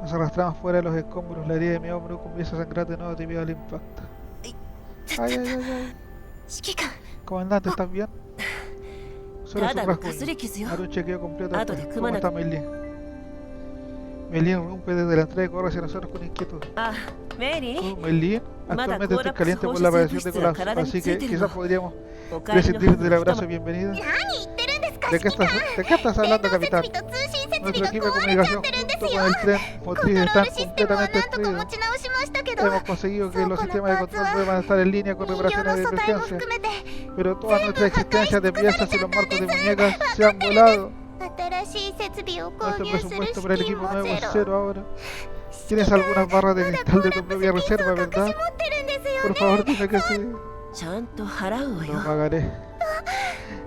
Nos arrastramos fuera de los escombros. La herida de mi hombro comienza a sangrar de nuevo debido al impacto. Ay, ay, ay, ay. 指揮官、 Comandante, ¿estás bien? Solo es た un だのかす rasguño. り傷よ。 Haré un chequeo completo. Ah, después. ¿dónde? ¿Cómo está Meilin? Meilin rompe desde la entrada y corre hacia nosotros con inquietud. あ、メイリー、 Meilin, actualmente estoy caliente por la aparición de colapso, así que quizás podríamos お帰りの prescindir del 花 abrazo の de bienvenida. 何言ってるんですか？ ¿De qué estás hablando, 電動設 capitán? 備と通信設備 Nuestro が equipo de 壊れちゃ comunicación ってるんで junto す con よ。 el tren コント motriz ロー están ルシステムを completamente なんとか持 destruidos. ち直しまましたけど、 hemos conseguido que los sistemas de control puedan estar en línea con 人形 reparaciones の de 素体も emergencia. 含めて Pero todas nuestras existencias de piezas y los marcos de muñecas se han volado. 新しい設備を購 Nuestro 入する presupuesto 資 para el 金 equipo も nuevo ゼ es ロ。 cero ahora. Tienes algunas barras de cristal de tu propia reserva, 隠 ¿verdad? し持ってるんですよ Por ね。 favor, dime que sí. ちゃんと払うわ Lo よ。 pagaré.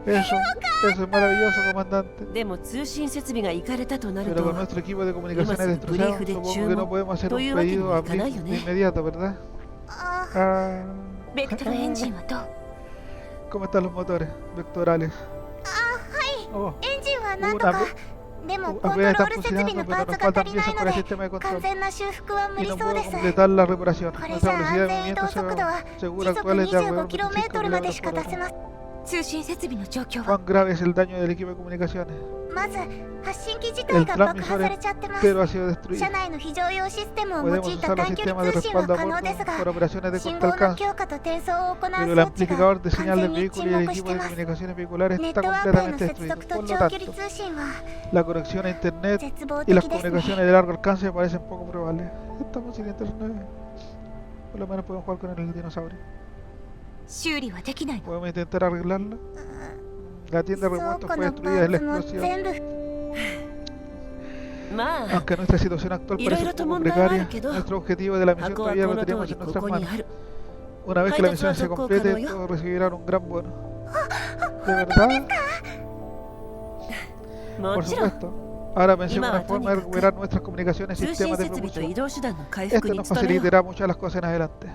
Eso es maravilloso, comandante. でも通信設備が行かれたとなる Pero と con nuestro equipo de comunicaciones Imagínate, destrozado, brief de supongo que Chumo. no podemos hacer un Todo iba que pedido no a hay canal, Brief ¿no? de inmediato, ¿verdad? あ Ah, ベクトルエンジンはどう？ ¿cómo están los motores vectorales? はい。 Oh, エンジンはなんとか。でもコントロ apenas ー están ル設備 funcionando, のパ pero ー nos ツが faltan 足りな piezas い para の el で sistema de 完 control 全な修復は無 y 理 no そうで puedo す。 completar la reparación. これ Nuestra じゃ velocidad 安 de 全移動 movimiento 速度は segura 時速 actual es de alrededor de 25km までし 25 か km 出せます。通信設備の状況は ¿Cuán grave es el daño del equipo de comunicaciones? まず発信機自体が爆破されちゃってます。 Pero ha sisido destruido. 車内の非常用システムを用い Podemos た usar los 短距離 sistemas de 通信は respaldo a 可能です bordo が por operaciones de 信 corto 号の alcance. 強化と転送を行う Pero el 装置 amplificador が de 完 señal 全 del に vehículo 沈 y el 黙し equipo て de ます。 comunicaciones vehiculares ネッ está トワークへの completamente 接 destruido. 続と Por 長 lo 距離 tanto, 通信は la conexión a internet 絶望 y 的 las ですね。 comunicaciones de largo alcance me parecen poco probables. Estamos sin internet. Por lo menos podemos jugar con el dinosaurio. 修理はできないの？ Podemos intentar arreglarla. La tienda de 倉 repuestos 庫 fue の destruida en la パーツも explosión. 全部。まあ Aunque nuestra situación actual いろい parece ろ un と poco 問題はある precaria, けど nuestro objetivo de la misión 箱は todavía こ lo の tenemos 通 en りこ nuestras こに manos. ある。 Una vez que la misión se complete, todos recibirán un gran bono. ¿De verdad? も Por ちろん supuesto. Ahora pensemos en Ima una wa forma de tonikaku recuperar nuestras comunicaciones y 通信 sistemas de 設備と propulsión. 移動手段の回 Esto 復に nos 努めよう。 facilitará mucho las cosas en adelante.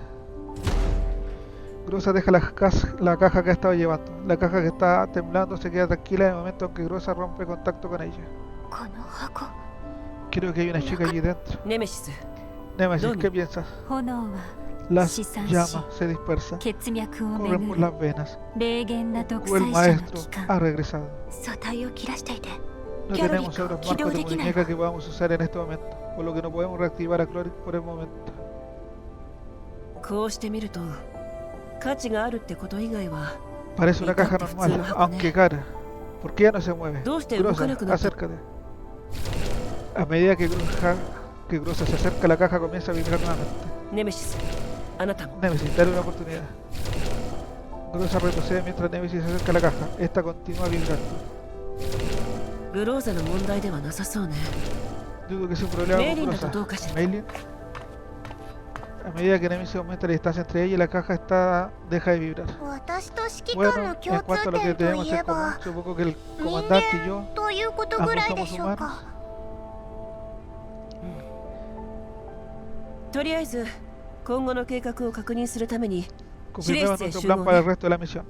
Grosa deja la caja que estaba llevando. La caja que está temblando se queda tranquila en el momento en que Grosa rompe contacto con ella. この箱。 Creo que hay una chica allí dentro. ネメシス、 Nemesis, ¿Dónde? ¿qué piensas? 炎は Las 四散し llamas se dispersan, 血脈を corren 巡 por る las venas. 霊言な独 O el 裁者の maestro 機関 ha regresado. 素体を切らしていて No Cloric tenemos otros起動 marcos de できない muñeca que podamos usar en este momento, por lo que no podemos reactivar a Cloric por el momento. こうしてみると価値があるってこと以外は Parece una Y caja tanto normal, flujo, aunque cara. ¿Por qué ya no se mueve? どうして動か Grosa, なくなった？ acércate. A medida que Grosa se acerca, la caja comienza a vibrar nuevamente. ネメシス、あなたも Nemesis, dale una oportunidad. Grosa retrocede mientras Nemesis se acerca a la caja. Esta continúa vibrando. グローザの問題ではなさそうね。 Dudo que sea un problema Merlin con la Grosa. trató casi. Merlin. A medida que Nemesis aumenta la distancia entre ella y la caja deja de vibrar. 私と指揮官 Bueno, の en 共 cuanto 通 a lo que 点と tenemos い en え común, ば supongo que el comandante y yo ということぐらいでしょうか。とりあえず今後の計画を確認するために confirmemos Sí, nuestro sí, plan sí, para el sí. resto de la misión.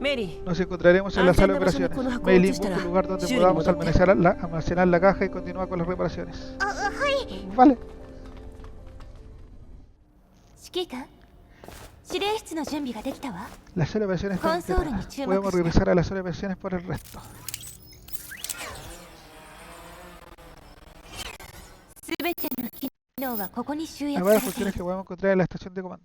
メリ Nos encontraremos en la sala de operaciones. Meilin busca un lugar donde podamos almacenar la caja y continuar con las reparaciones. あ、はい。 Vale. 指揮官、指令室の準備ができたわ。 La sala de operaciones está Console completa. ni chuma Podemos que regresar a la sala de operaciones por el resto. すべての機能はここに集約 Hay さ varias れてい funciones る que podemos encontrar en la estación de comando.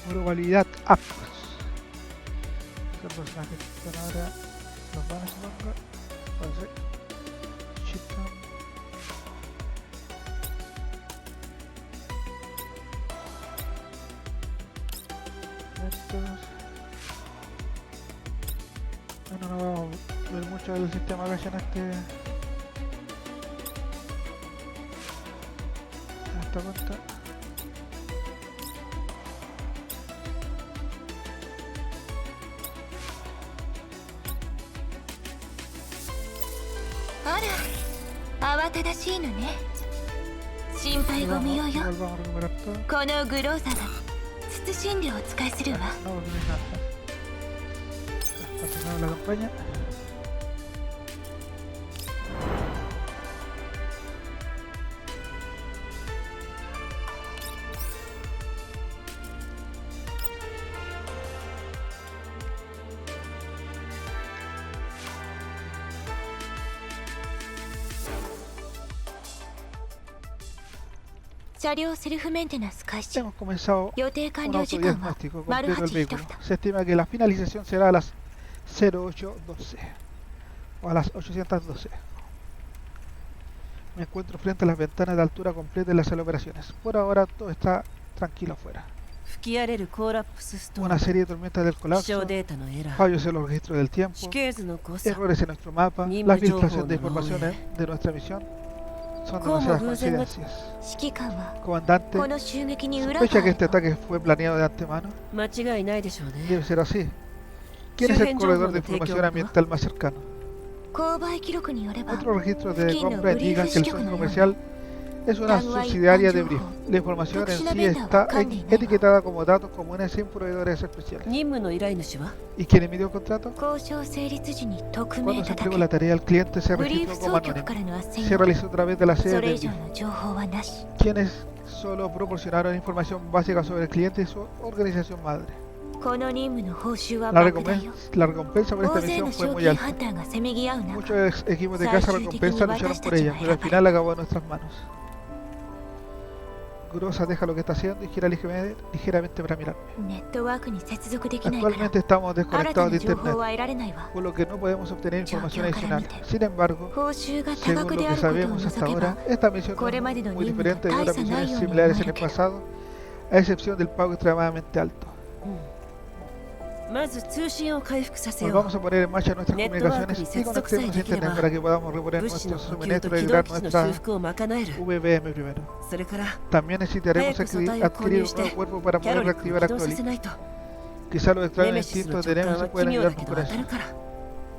Probabilidad up. Los personajes que están ahora los van a supongo. Entonces, Chitam. Estos. Bueno, no vamos a ver mucho del sistema Gacha en esta cuenta. あら、慌ただしいのね。心配ご無用よ。 Igual vamos a recuperar todo. このグローザが慎んでお使いするわ。 No volvemos a nada. Continuamos la campaña. 車両セルフメンテナンス開始。 Hemos comenzado 予定完 un 了時間は autodiagnóstico 丸 completo del 8 vehículo. 一蓋。 Se estima que la finalización será a las 08:12 o a las 812. Me encuentro frente a las ventanas de altura completa de las sala de operaciones. Por ahora todo está tranquilo afuera. 吹き荒れるコーラップスストー Una ン、 serie de tormentas del 気 colapso, 象データのエラー、 fallos en los registros del tiempo, 地形図の誤差、 errores en nuestro mapa, Ni la me yo, filtración de no, informaciones de nuestra misión. Son ¿Cómo demasiadas Gusen no- coincidencias. 指揮官は Comandante, この襲撃に裏が ¿sospecha あ que る este と ataque fue planeado de antemano? 間違いないでしょうね。 Debe ser así. ¿Quién es el corredor de información ambiental más cercano? 購買記録によれば Otros registros de Aquí no, compra indican que el Brief centro no, comercial es una Tangwai subsidiaria de Banjo. Brief. La información en sí Tokushinabenda está Wakande Inai. etiquetada como datos comunes sin proveedores especiales. 任務の依頼主は ¿Y quién emitió el contrato? 交渉成立時に匿名 Cuando se ただ entregó け la tarea al cliente se ブリー registró フ como 総局 anónimo. からの斡旋 Se や realizó a través de la そ sede れ de 以上 Brief, の情報はなし。 quienes solo proporcionaron información básica sobre el cliente y su organización madre. この任務の報酬は La 莫大よ。 recompensa por 大 esta 勢の misión fue 賞 muy 金 alta. ハンターがせめぎ合う中、 Muchos equipos de caza recompensa lucharon por ella, pero al final acabó en nuestras manos. Grosa deja lo que está haciendo y gira ligeramente para mirarme. ネットワークに接続できないから Actualmente estamos 新た desconectados な de 情報 internet, は得られないわ。 por lo que no podemos obtener información Yo quiero adicional. claramente. Sin embargo, 報酬が多 según 額 lo で que あることを sabemos hasta 除けば ahora, esta misión no Koremade es no muy Nimbu diferente de otras Taisa misiones Nayo similares en el Nanaku. pasado, a excepción del pago extremadamente alto. まず通信を回復させ Nos よ vamos a poner en marcha nuestras Network comunicaciones y y conectarnos a internet Setsuk para que podamos う。 reponer 物資の nuestros 補給と suministros y 起動 lograr 基地の nuestra 修復を賄える。 VBM primero. それから También necesitaremos Hayek Sotaiを購 adquirir 入 un して nuevo cuerpo para キャロ poder リックを reactivar 起動さ Actuali. せないと。 Quizá los ネ extraños メシスの instintos 直 de 感 Nemesis は pueden 奇妙だ ayudarnos けど por 当 eso. たるから。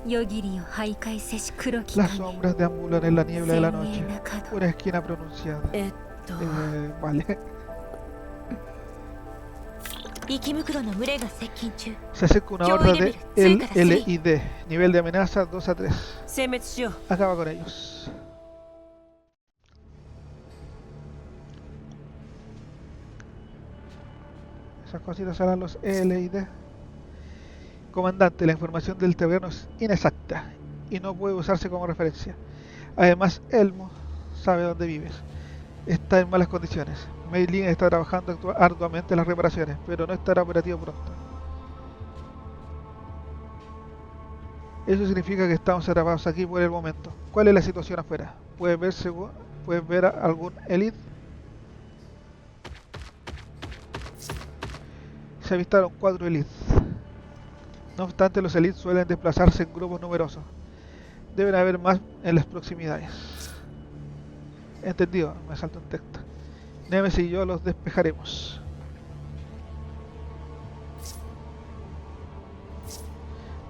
夜霧を徘徊せし黒き Las 影 sombras deambulan en la niebla de la 鮮 noche. 明な角 Una esquina pronunciada. Vale. 息袋の群れが接近中。 Se acerca una horda de LLID. Nivel de amenaza 2 a 3. 殲滅しよう。 Acaba con ellos. Esas cositas serán los LID. Comandante, la información del terreno es inexacta y no puede usarse como referencia. Además, Elmo sabe dónde vives. Está en malas condiciones. Mei Ling está trabajando arduamente en las reparaciones, pero no estará operativo pronto. Eso significa que estamos atrapados aquí por el momento. ¿Cuál es la situación afuera? ¿Puedes ver algún elite? Se avistaron 4 elites. No obstante, los elites suelen desplazarse en grupos numerosos. Deben haber más en las proximidades. Entendido, me salto un texto. Nemesis y yo los despejaremos.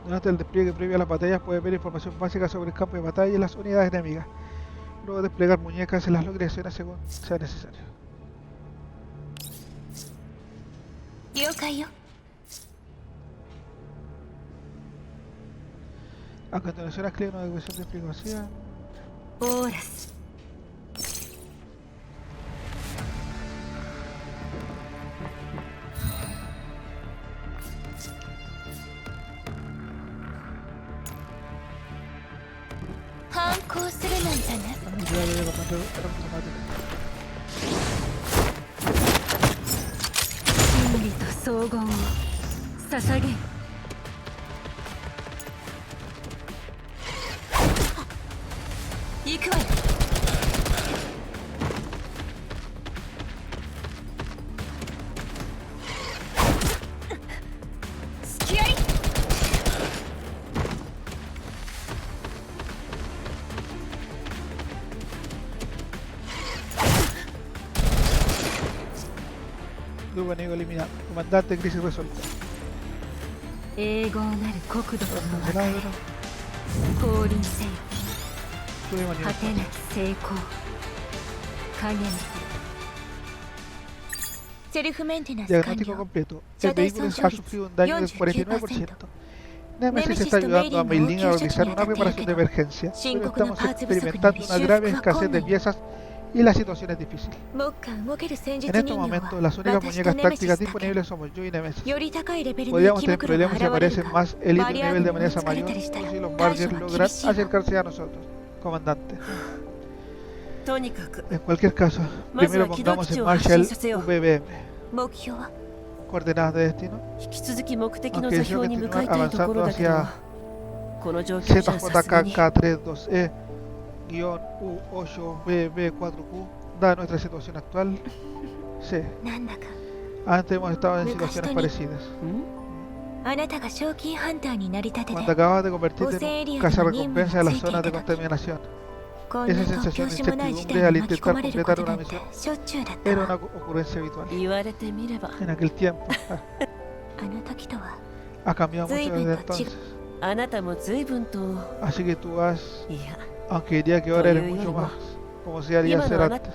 Durante el despliegue previo a las batallas puedes ver información básica sobre el campo de batalla y las unidades enemigas. Luego desplegar muñecas en las locaciones según sea necesario. 了解よ。 A continuación, escribe una declaración de privacidad. オーラス。反抗するなんてね。 真理と総合を捧げよ。行くわよ。付き合い。Grupo enemigo eliminado. Comandante, crisis resuelta. 永劫なる国土との和 Cancelado, 解 ¿no? 降臨せよ。 Subimos 果て nivel. なき成功。影のセルフメンテナンス完 Diagnóstico 了。 completo. Ya El te vehículo son ha sufrido un daño del 49%. Nemesis está ayudando a Mei Ling a realizar una reparación de emergencia, pero estamos experimentando una grave escasez de piezas y la situación es difícil. 目下動ける戦術 En 人 estos 形 momentos, は las únicas 私と muñecas ネメシ tácticas スだけ。 disponibles somos yo y Nemesis. より高いレベルの Podríamos 息 tener 袋が problemas si 現れる aparecen か。 más élitesバ de リア nivel ー de ドに追い amenaza つかれ mayor たりした o ら si los 対処 Bargers は厳 logran しいわ。 acercarse a nosotros. Comandante. とにかく En cualquier caso, Más primero aquí pongamos en Dokichi marcha el o Hashinsaseo. VBM, 目標は coordenadas de destino, 引き続き目的の aunque 座標 deseo に向かい continuar たいところ avanzando だけど hacia この状況じゃさすがに ZJK32E-U8BB4Q, dada nuestra situación actual. Sí, なんだか antes hemos estado en situaciones parecidas. あなたが賞金ハンターになりたてで Cuando acabas de convertirte en un cazarrecompensa de las zonas de contaminación, こんな esa 突 sensación 拍 de 子もない事 incertidumbre 態 al に巻き込 intentar まれるこ completar と una なんて misión しょっちゅうだった era わ una ocurrencia habitual. 言われてみれば En aquel tiempo あの時とは ha cambiado mucho Soy desde Pikachu. entonces. あなたも随分と Así que tú has, いや aunque diría que ahora eres Oye, mucho oye, más, como se haría Iba ser no, Ana- antes.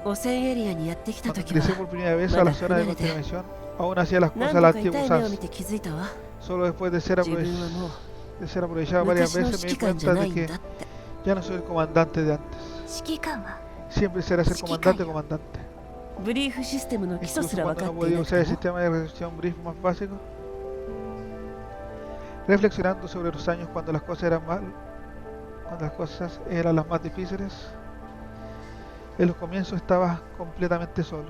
汚染エリアにやってきた Cuando 時は ingresé por primera vez a Manda, la zona de cuídate. contaminación, aún hacía las 何 cosas a la 度か痛 antigua い目を見 usanza. て気づいたわ Solo después de ser, 自分はもう aprovechado varias 昔の veces me 指 di 揮官じゃ cuenta な de いん que だって ya no soy el comandante de antes. 指揮官は Siempre será ser Chiquita. comandante, comandante. ブリーフシステムの基礎す Incluso ら分 cuando か no ってい podía なく usar el ても sistema de recepción brief más básico. Reflexionando sobre los años cuando las cosas eran las más difíciles, en los comienzos estaba completamente solo.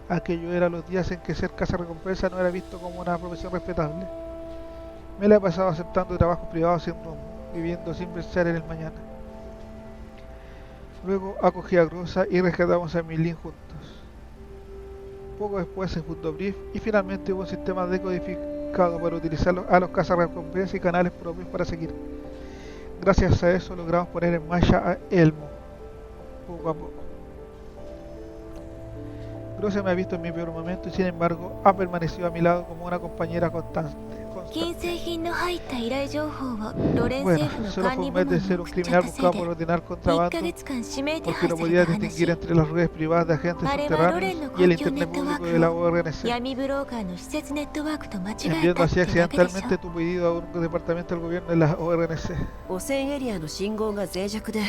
Aquello eran los días en que ser cazarrecompensa no era visto como una profesión respetable. Me la he pasado aceptando trabajos privados sin rumbo, viviendo sin pensar en el mañana. Luego acogí a Grosa y rescatamos a Milin juntos. Poco después se fundó Brief y finalmente hubo un sistema decodificado para utilizar a los cazarrecompensas y canales propios para seguir. Gracias a eso logramos poner en marcha a Elmo, poco a poco. Grosa me ha visto en mi peor momento y sin embargo ha permanecido a mi lado como una compañera constante. 金製品の入った依頼情報をロレン Bueno, 政府の solo 管 fue 理 un 部 mes 門 de に ser un 送っちゃ criminal ったせい buscado で por ordenar 1 contrabando ヶ月間指名手 porque 配 no され podía た distinguir 話 entre las redes privadas de agentes Vale, subterráneos Valorem y el no internet confió público en de la Network. ORNC. 闇ブローカーの施設ネットワークと間違え Enviando たっ así てだけでし accidentalmente ょ tu pedido a un departamento del gobierno de la ORNC. 汚染エリアの信号が脆弱で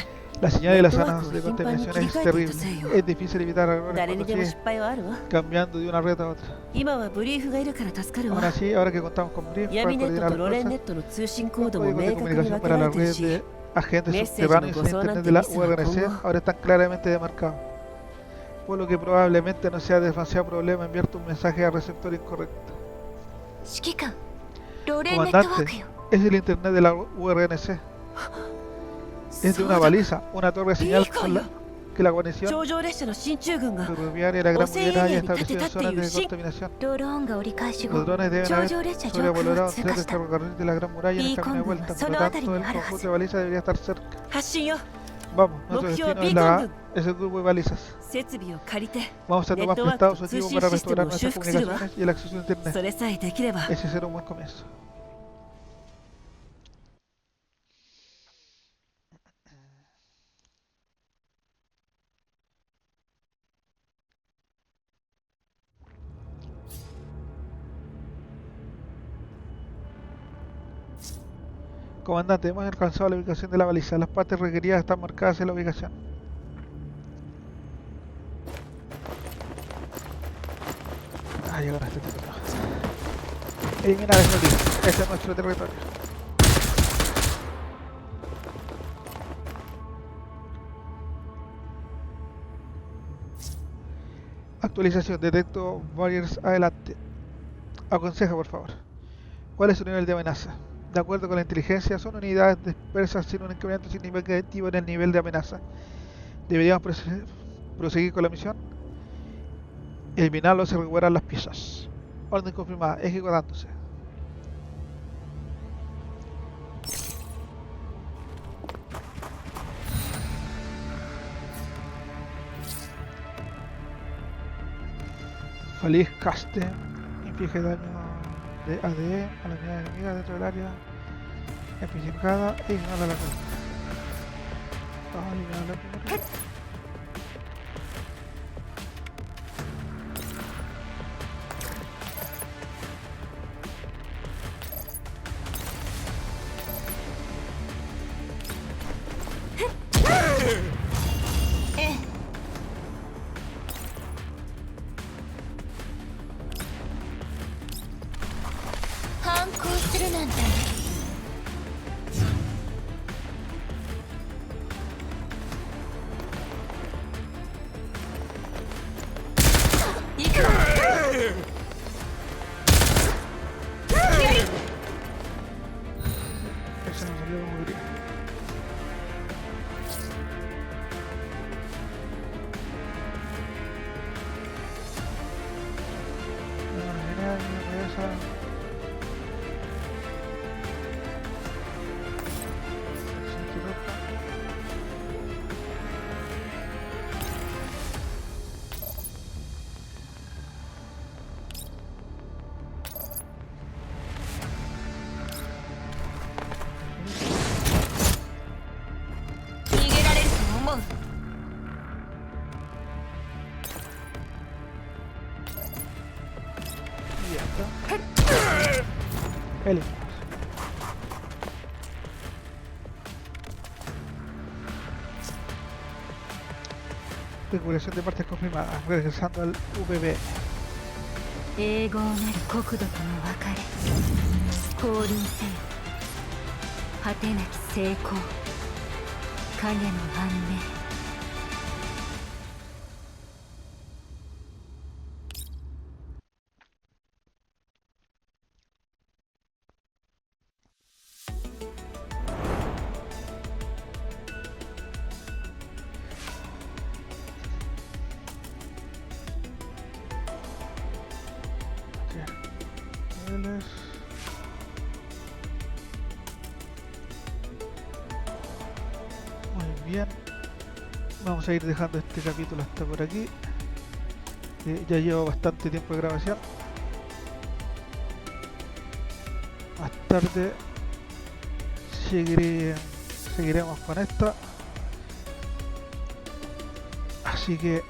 La señal de las Network zonas de頻繁に contaminación 切り es 替えていた terrible. せいよ Es difícil evitar errores 誰に cuando でも sigues 失敗はあるわ cambiando de una red a otra. 今はブリーフがいるから助かる Aún わ así, ahora que contamos con Brief para 闇ネッ coordinar トと las ロレンネッ cosas, トの通信コー los ドも códigos de 明確に comunicación 分け para ら la れてる red し de agentes Message subterráneos y no el internet gozo de la ante misa ORNC como- ahora están claramente demarcados. Por lo que probablemente no sea demasiado problema enviarte un mensaje al receptor incorrecto. 指揮官ロレンネットワークよ Es el internet de la URNC. Es de una baliza, una torre de señal con la que la guarnición 頂上列車の進駐軍が ferroviaria de la Gran Océano Muralla haya y establecido en zonas de Tateta-Tyu-Shin. contaminación. ドローンが折り返し Los 後 drones deben 頂 haber 上列車上空を sobrevolado 通 tres 過 del した ferrocarril de la Gran Muralla en el Y camino de con vuelta. Por solo lo tanto, Atari el ni Arhas. conjunto de balizas debería estar cerca. 発進よ Vamos, nuestro Mokyo destino es, Beacon. es el grupo de balizas. 設備を借りて Vamos a tomar Network prestado su to equipo Sushi para System restaurar o nuestras Shufuk Silva. comunicaciones y el acceso a そ internet. れさえできれば Ese será un buen comienzo. Comandante, hemos alcanzado la ubicación de la baliza. Las partes requeridas están marcadas en la ubicación. Ah, llegaron a este territorio. Eliminar esa línea. Este es nuestro territorio. Actualización. Detecto barriers adelante. Aconseja, por favor. ¿Cuál es su nivel de amenaza? De acuerdo con la inteligencia, son unidades dispersas sin un incremento significativo en el nivel de amenaza. ¿Deberíamos proseguir con la misión? Eliminarlos y recuperar las piezas. Orden confirmada, ejecutándose. Feliz caste. Inflige daño de ADE a la unidad enemiga dentro del área especificada e ignora la cosa. Vamos a eliminarla primero.ええ反抗するなんて se nos salió como quería. Genial, esa. Y ya está. Eliminamos. Recuperación de partes confirmada. Regresando al VB. 永劫なる国土との別れ降臨せよ果てなき成功影の安寧 Muy bien, vamos a ir dejando este capítulo hasta por aquí. Ya llevo bastante tiempo de grabación. Más tarde seguiremos con esto. Así que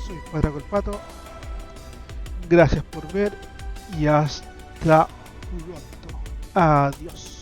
soy Padraco el Pato. Gracias por ver y hasta pronto. Adiós.